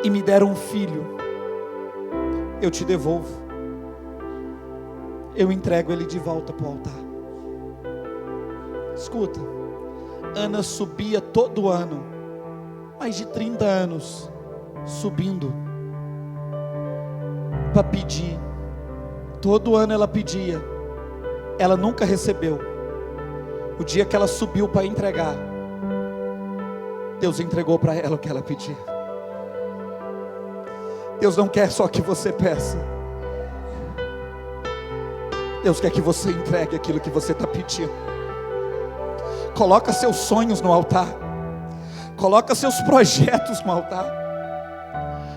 e me der um filho, eu te devolvo, eu entrego ele de volta para o altar. Escuta, Ana subia todo ano, mais de 30 anos, subindo para pedir. Todo ano ela pedia, ela nunca recebeu. O dia que ela subiu para entregar, Deus entregou para ela o que ela pedia. Deus não quer só que você peça, Deus quer que você entregue aquilo que você está pedindo. Coloca seus sonhos no altar, coloca seus projetos no altar.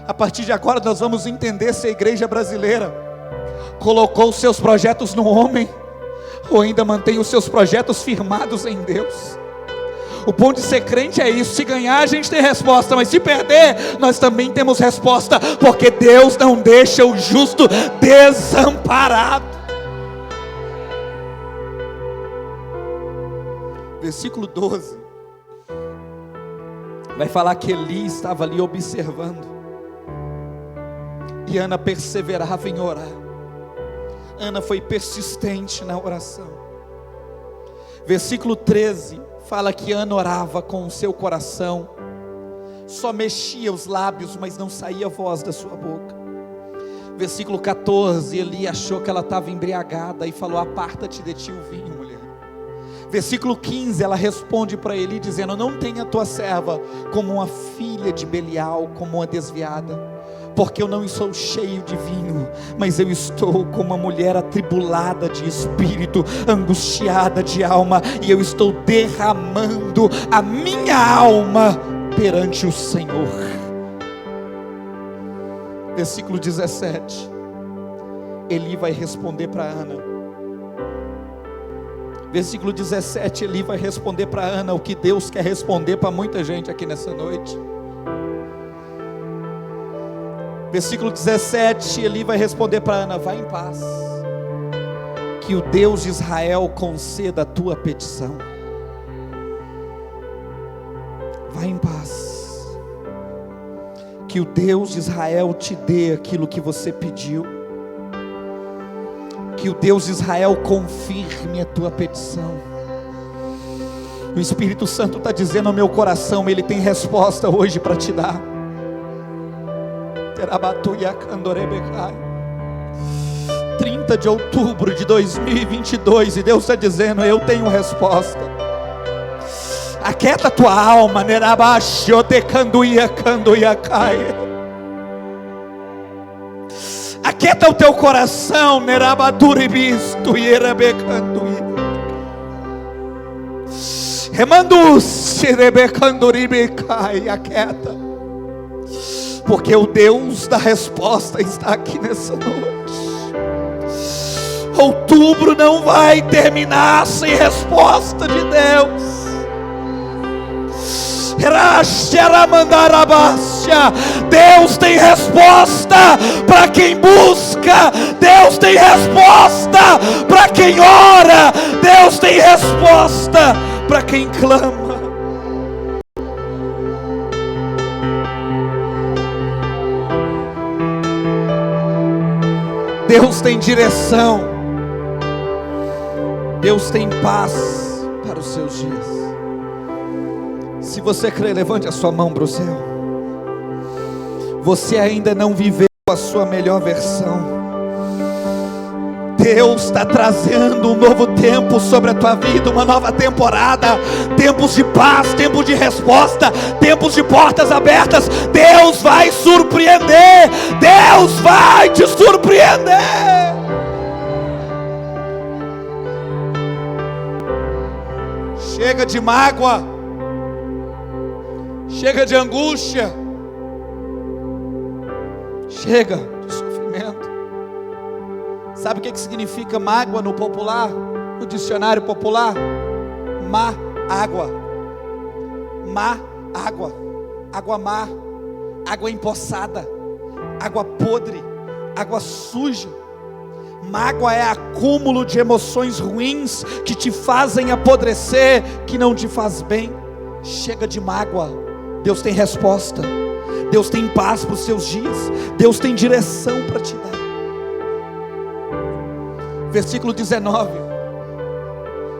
A partir de agora nós vamos entender se a igreja brasileira colocou os seus projetos no homem, ou ainda mantém os seus projetos firmados em Deus. O bom de ser crente é isso: se ganhar a gente tem resposta, mas se perder nós também temos resposta, porque Deus não deixa o justo desamparado. Versículo 12 vai falar que Eli estava ali observando, e Ana perseverava em orar. Ana foi persistente na oração. Versículo 13 fala que Ana orava com o seu coração, só mexia os lábios, mas não saía voz da sua boca. Versículo 14, Eli achou que ela estava embriagada e falou: aparta-te de ti o vinho, mulher. Versículo 15, ela responde para Eli dizendo: não tenha tua serva como uma filha de Belial, como uma desviada, porque eu não estou cheio de vinho, mas eu estou como uma mulher atribulada de espírito, angustiada de alma, e eu estou derramando a minha alma perante o Senhor. Versículo 17, Eli vai responder para Ana. Versículo 17, Eli vai responder para Ana o que Deus quer responder para muita gente aqui nessa noite. Versículo 17, Eli vai responder para Ana: vai em paz, que o Deus de Israel conceda a tua petição. Vai em paz, que o Deus de Israel te dê aquilo que você pediu. Que o Deus de Israel confirme a tua petição. O Espírito Santo está dizendo ao meu coração, Ele tem resposta hoje para te dar. 30 de outubro de 2022, e Deus está dizendo, eu tenho resposta. Aquieta a tua alma, aquieta o teu coração, aquieta, porque o Deus da resposta está aqui nessa noite. Outubro não vai terminar sem resposta de Deus. Deus tem resposta para quem busca. Deus tem resposta para quem ora. Deus tem resposta para quem clama. Deus tem direção. Deus tem paz para os seus dias. Se você crê, levante a sua mão para o céu. Você ainda não viveu a sua melhor versão. Deus está trazendo um novo tempo sobre a tua vida, uma nova temporada, tempos de paz, tempos de resposta, tempos de portas abertas. Deus vai surpreender. Deus vai te surpreender. Chega de mágoa. Chega de angústia. Chega de sofrimento. Sabe o que significa mágoa no popular? No dicionário popular? Má água. Má água. Água má. Água empoçada. Água podre. Água suja. Mágoa é acúmulo de emoções ruins que te fazem apodrecer, que não te faz bem. Chega de mágoa. Deus tem resposta. Deus tem paz para os seus dias. Deus tem direção para te dar. Versículo 19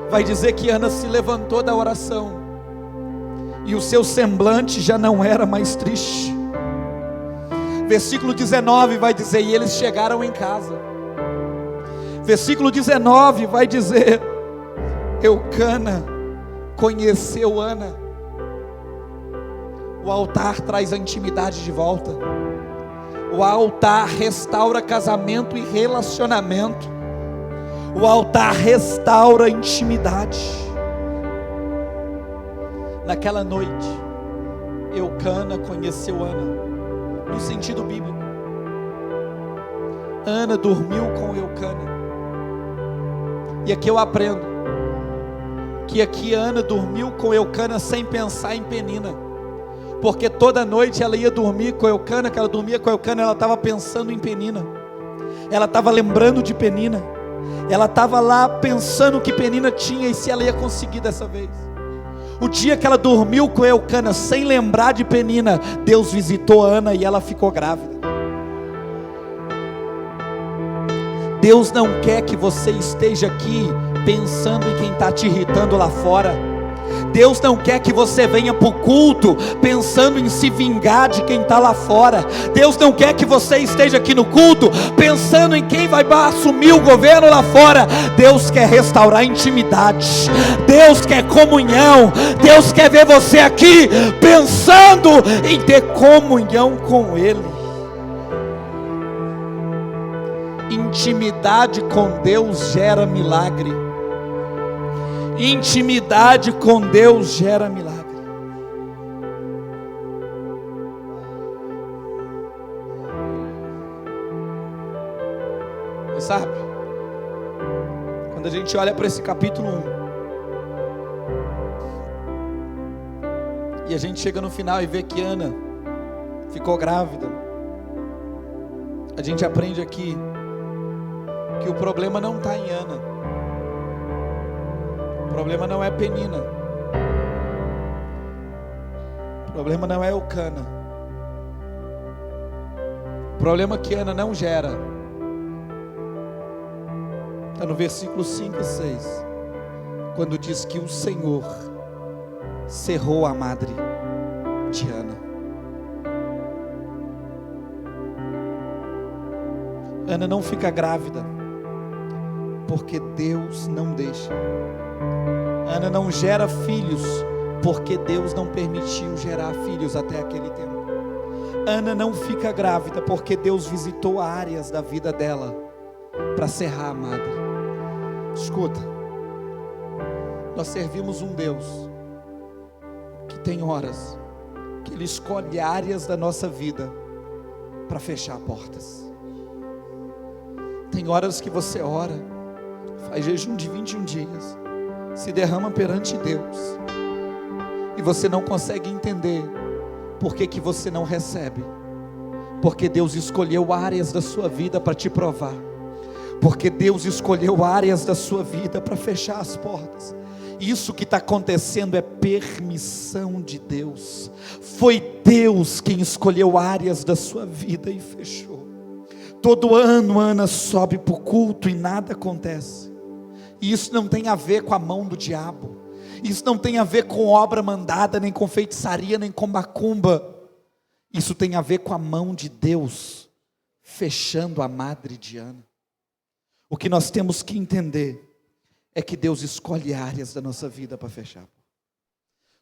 vai dizer que Ana se levantou da oração e o seu semblante já não era mais triste. Versículo 19 vai dizer, e eles chegaram em casa. Versículo 19 vai dizer, Eucana conheceu Ana. O altar traz a intimidade de volta. O altar restaura casamento e relacionamento. O altar restaura a intimidade. Naquela noite, Eucana conheceu Ana, no sentido bíblico. Ana dormiu com Eucana. E aqui eu aprendo que aqui Ana dormiu com Eucana sem pensar em Penina, porque toda noite ela ia dormir com Eucana, que ela dormia com Eucana, ela estava pensando em Penina, ela estava lembrando de Penina, ela estava lá pensando que Penina tinha e se ela ia conseguir dessa vez. O dia que ela dormiu com Eucana sem lembrar de Penina, Deus visitou Ana e ela ficou grávida. Deus não quer que você esteja aqui pensando em quem está te irritando lá fora. Deus não quer que você venha para o culto pensando em se vingar de quem está lá fora. Deus não quer que você esteja aqui no culto pensando em quem vai assumir o governo lá fora. Deus quer restaurar a intimidade. Deus quer comunhão. Deus quer ver você aqui pensando em ter comunhão com Ele. Intimidade com Deus gera milagre. Intimidade com Deus gera milagre. Você sabe, quando a gente olha para esse capítulo 1 e a gente chega no final e vê que Ana ficou grávida, a gente aprende aqui que o problema não está em Ana. O problema não é Penina. O problema não é Eucana. O problema que Ana não gera está no versículo 5 e 6, quando diz que o Senhor cerrou a madre de Ana. Ana não fica grávida porque Deus não deixa. Ana não gera filhos porque Deus não permitiu gerar filhos até aquele tempo. Ana não fica grávida porque Deus visitou áreas da vida dela para cerrar a madre. Escuta, nós servimos um Deus que tem horas que Ele escolhe áreas da nossa vida para fechar portas. Tem horas que você ora, faz jejum de 21 dias, se derrama perante Deus, e você não consegue entender por que você não recebe. Porque Deus escolheu áreas da sua vida para te provar. Porque Deus escolheu áreas da sua vida para fechar as portas. Isso que está acontecendo é permissão de Deus. Foi Deus quem escolheu áreas da sua vida e fechou. Todo ano Ana sobe para o culto e nada acontece. E isso não tem a ver com a mão do diabo. Isso não tem a ver com obra mandada, nem com feitiçaria, nem com macumba. Isso tem a ver com a mão de Deus fechando a madre de Ana. O que nós temos que entender é que Deus escolhe áreas da nossa vida para fechar.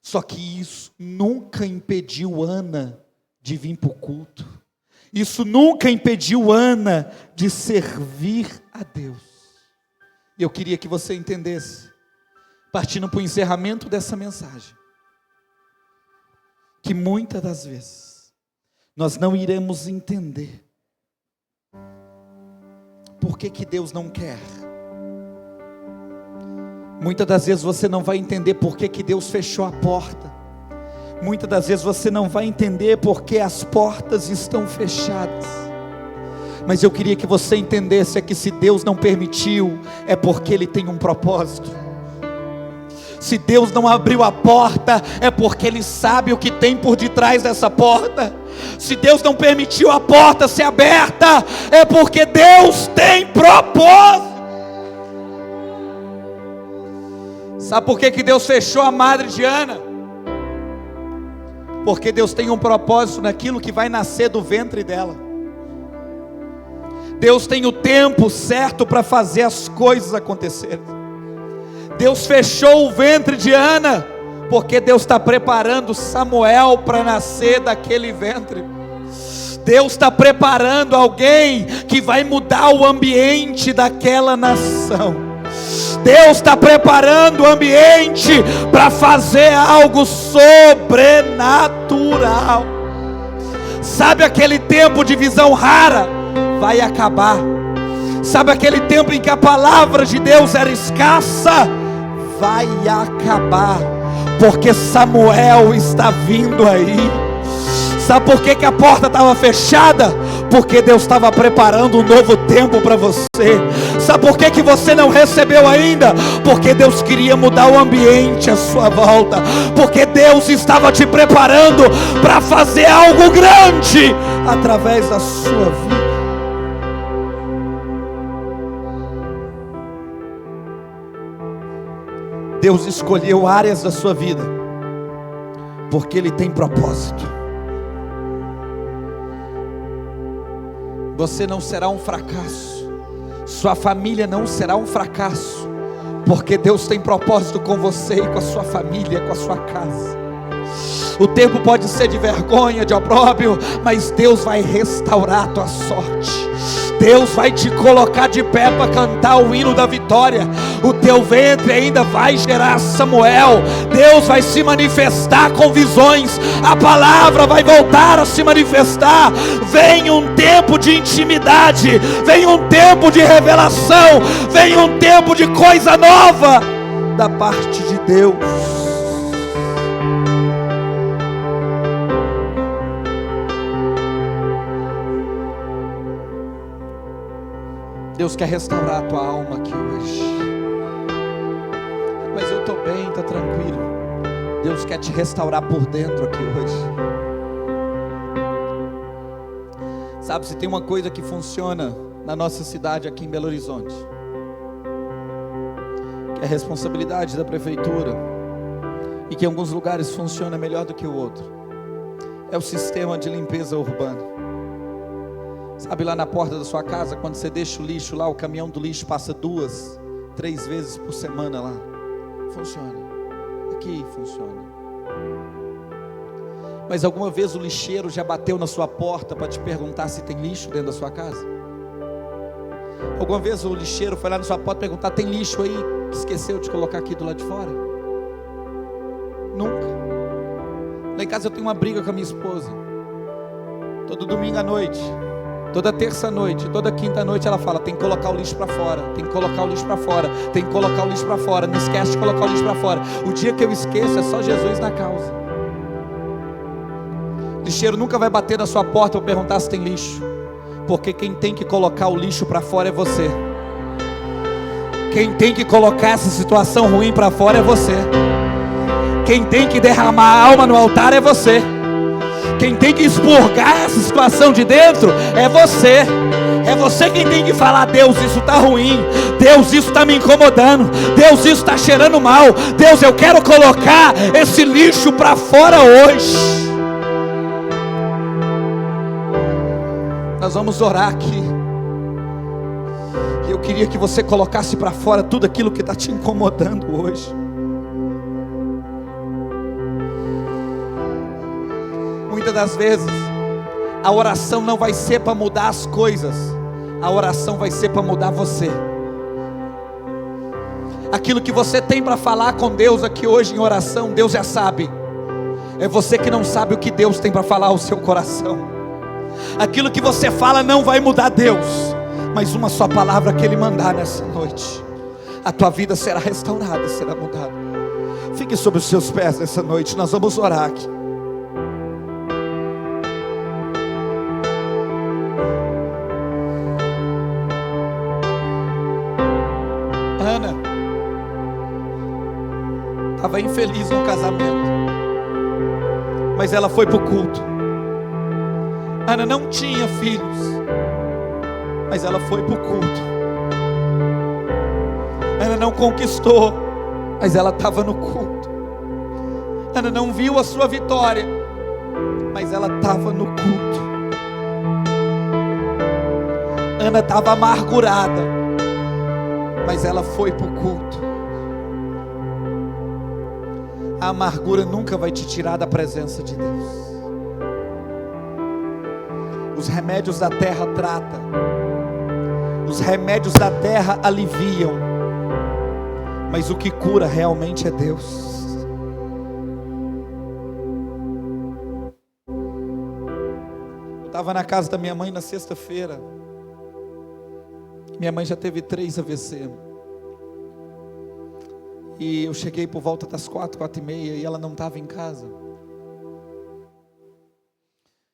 Só que isso nunca impediu Ana de vir para o culto. Isso nunca impediu Ana de servir a Deus. Eu queria que você entendesse, partindo para o encerramento dessa mensagem, que muitas das vezes nós não iremos entender por que Deus não quer. Muitas das vezes você não vai entender por que Deus fechou a porta. Muitas das vezes você não vai entender por que as portas estão fechadas. Mas eu queria que você entendesse que se Deus não permitiu, é porque Ele tem um propósito. Se Deus não abriu a porta, é porque Ele sabe o que tem por detrás dessa porta. Se Deus não permitiu a porta ser aberta, é porque Deus tem propósito. Sabe por que Deus fechou a madre de Ana? Porque Deus tem um propósito naquilo que vai nascer do ventre dela. Deus tem o tempo certo para fazer as coisas acontecerem. Deus fechou o ventre de Ana, porque Deus está preparando Samuel para nascer daquele ventre. Deus está preparando alguém que vai mudar o ambiente daquela nação. Deus está preparando o ambiente para fazer algo sobrenatural. Sabe aquele tempo de visão rara? Vai acabar. Sabe aquele tempo em que a palavra de Deus era escassa? Vai acabar, porque Samuel está vindo aí. Sabe por que a porta estava fechada? Porque Deus estava preparando um novo tempo para você. Sabe por que você não recebeu ainda? Porque Deus queria mudar o ambiente à sua volta. Porque Deus estava te preparando para fazer algo grande através da sua vida. Deus escolheu áreas da sua vida porque Ele tem propósito. Você não será um fracasso, sua família não será um fracasso, porque Deus tem propósito com você e com a sua família, com a sua casa. O tempo pode ser de vergonha, de opróbrio, mas Deus vai restaurar a tua sorte. Deus vai te colocar de pé para cantar o hino da vitória. O teu ventre ainda vai gerar Samuel. Deus vai se manifestar com visões. A palavra vai voltar a se manifestar. Vem um tempo de intimidade. Vem um tempo de revelação. Vem um tempo de coisa nova da parte de Deus. Deus quer restaurar a tua alma aqui hoje. Mas eu estou bem, está tranquilo. Deus quer te restaurar por dentro aqui hoje. Sabe, se tem uma coisa que funciona na nossa cidade aqui em Belo Horizonte, que é a responsabilidade da prefeitura, e que em alguns lugares funciona melhor do que o outro, é o sistema de limpeza urbana. Sabe, lá na porta da sua casa, quando você deixa o lixo lá, o caminhão do lixo passa 2, 3 vezes por semana lá. Funciona. Aqui funciona. Mas alguma vez o lixeiro já bateu na sua porta para te perguntar se tem lixo dentro da sua casa? Alguma vez o lixeiro foi lá na sua porta perguntar: tem lixo aí que esqueceu de colocar aqui do lado de fora? Nunca. Lá em casa eu tenho uma briga com a minha esposa. Todo domingo à noite, toda terça noite, toda quinta noite ela fala: tem que colocar o lixo para fora, tem que colocar o lixo para fora, tem que colocar o lixo para fora, não esquece de colocar o lixo para fora. O dia que eu esqueço é só Jesus na causa. O lixeiro nunca vai bater na sua porta para perguntar se tem lixo, porque quem tem que colocar o lixo para fora é você. Quem tem que colocar essa situação ruim para fora é você. Quem tem que derramar a alma no altar é você. Quem tem que expurgar essa situação de dentro é você. É você quem tem que falar: Deus, isso está ruim. Deus, isso está me incomodando. Deus, isso está cheirando mal. Deus, eu quero colocar esse lixo para fora hoje. Nós vamos orar aqui. E eu queria que você colocasse para fora tudo aquilo que está te incomodando hoje. Muitas das vezes a oração não vai ser para mudar as coisas, a oração vai ser para mudar você. Aquilo que você tem para falar com Deus aqui hoje em oração, Deus já sabe. É você que não sabe o que Deus tem para falar ao seu coração. Aquilo que você fala não vai mudar Deus, mas uma só palavra que Ele mandar nessa noite, a tua vida será restaurada, será mudada. Fique sobre os seus pés nessa noite, nós vamos orar aqui. Ana estava infeliz no casamento, mas ela foi para o culto. Ana não tinha filhos, mas ela foi para o culto. Ana não conquistou, mas ela estava no culto. Ana não viu a sua vitória, mas ela estava no culto. Ana estava amargurada, mas ela foi para o culto. A amargura nunca vai te tirar da presença de Deus. Os remédios da terra tratam, os remédios da terra aliviam, mas o que cura realmente é Deus. Eu estava na casa da minha mãe na sexta-feira. Minha mãe já teve 3 AVC. E eu cheguei por volta das 4h30 e ela não estava em casa.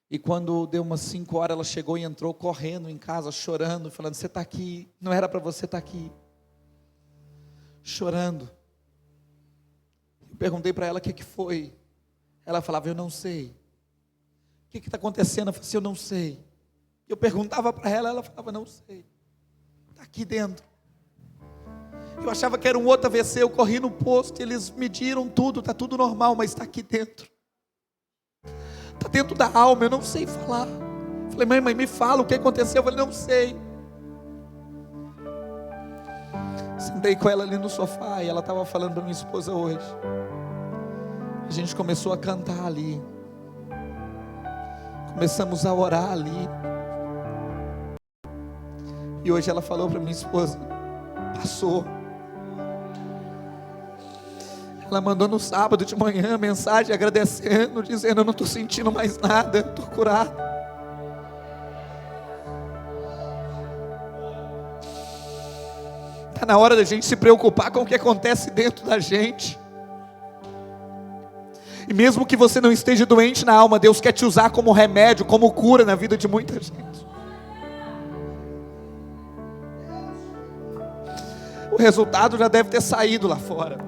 E quando deu umas 5 horas, ela chegou e entrou correndo em casa, chorando, falando: você está aqui, não era para você estar aqui. Chorando. Eu perguntei para ela o que foi. Ela falava: eu não sei. O que está acontecendo? Eu falei assim: eu não sei. Eu perguntava para ela, ela falava: não sei. Está aqui dentro. Eu achava que era um outro AVC, eu corri no posto, eles mediram tudo, está tudo normal, mas está aqui dentro. Está dentro da alma, eu não sei falar. Falei: mãe, me fala o que aconteceu. Eu falei: não sei. Sentei com ela ali no sofá e ela estava falando para minha esposa hoje. A gente começou a cantar ali. Começamos a orar ali. E hoje ela falou para minha esposa: passou. Ela mandou no sábado de manhã mensagem agradecendo, dizendo: eu não estou sentindo mais nada, eu estou curado. Está na hora da gente se preocupar com o que acontece dentro da gente. E mesmo que você não esteja doente na alma, Deus quer te usar como remédio, como cura na vida de muita gente. O resultado já deve ter saído lá fora.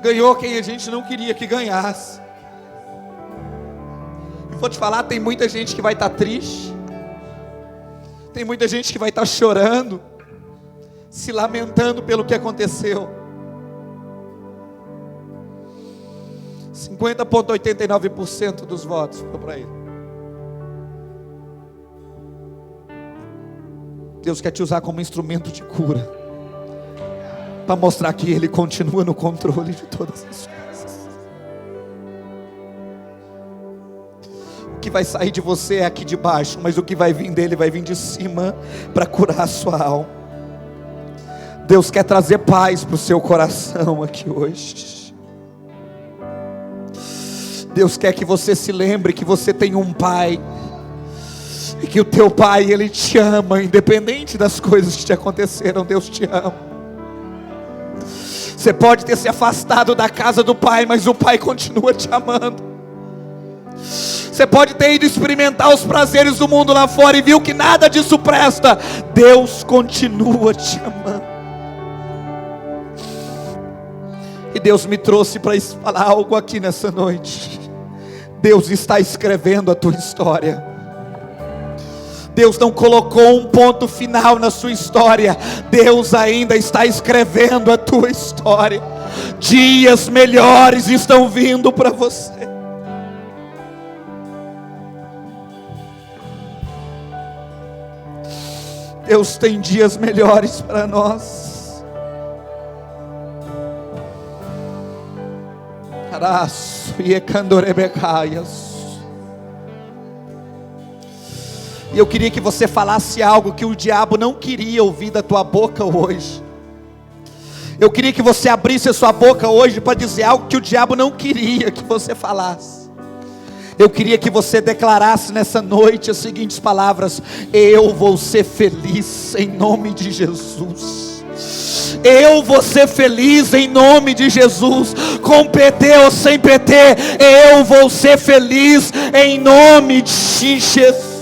Ganhou quem a gente não queria que ganhasse. E vou te falar, tem muita gente que vai estar triste. Tem muita gente que vai estar chorando, se lamentando pelo que aconteceu. 50,89% dos votos foram para ele. Deus quer te usar como instrumento de cura, para mostrar que Ele continua no controle de todas as coisas. O que vai sair de você é aqui de baixo, mas o que vai vir dele vai vir de cima, para curar a sua alma. Deus quer trazer paz para o seu coração aqui hoje. Deus quer que você se lembre que você tem um pai, e que o teu pai, ele te ama, independente das coisas que te aconteceram. Deus te ama. Você pode ter se afastado da casa do pai, mas o pai continua te amando. Você pode ter ido experimentar os prazeres do mundo lá fora e viu que nada disso presta. Deus continua te amando. E Deus me trouxe para falar algo aqui nessa noite. Deus está escrevendo a tua história. Deus não colocou um ponto final na sua história. Deus ainda está escrevendo a tua história. Dias melhores estão vindo para você. Deus tem dias melhores para nós. Araço e candorebecaias. E eu queria que você falasse algo que o diabo não queria ouvir da tua boca hoje. Eu queria que você abrisse a sua boca hoje para dizer algo que o diabo não queria que você falasse. Eu queria que você declarasse nessa noite as seguintes palavras: eu vou ser feliz em nome de Jesus. Eu vou ser feliz em nome de Jesus. Com PT ou sem PT, eu vou ser feliz em nome de Jesus.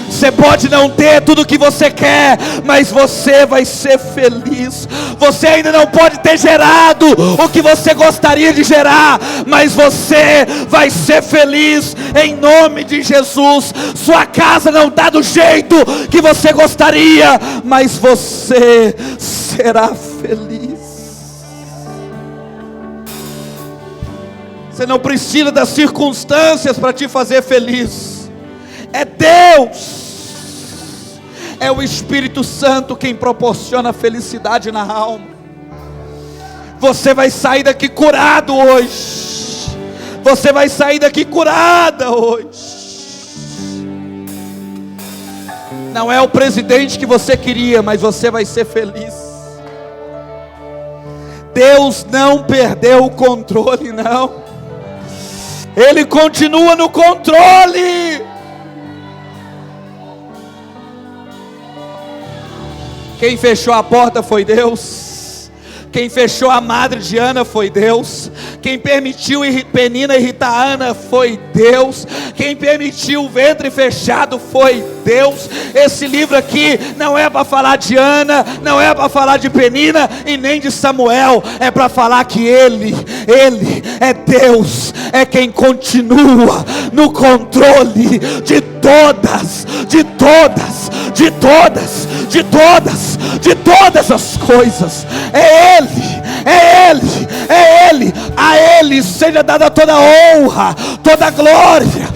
Você pode não ter tudo o que você quer, mas você vai ser feliz. Você ainda não pode ter gerado o que você gostaria de gerar, mas você vai ser feliz em nome de Jesus. Sua casa não está do jeito que você gostaria, mas você será feliz. Você não precisa das circunstâncias para te fazer feliz. É Deus. É o Espírito Santo quem proporciona felicidade na alma. Você vai sair daqui curado hoje. Você vai sair daqui curada hoje. Não é o presidente que você queria, mas você vai ser feliz. Deus não perdeu o controle, não. Ele continua no controle. Quem fechou a porta foi Deus. Quem fechou a madre de Ana foi Deus. Quem permitiu Penina irritar Ana foi Deus. Quem permitiu o ventre fechado foi Deus. Esse livro aqui não é para falar de Ana, não é para falar de Penina e nem de Samuel. É para falar que Ele é Deus, é quem continua no controle de todas as coisas. É Ele. A Ele seja dada toda a honra, toda a glória,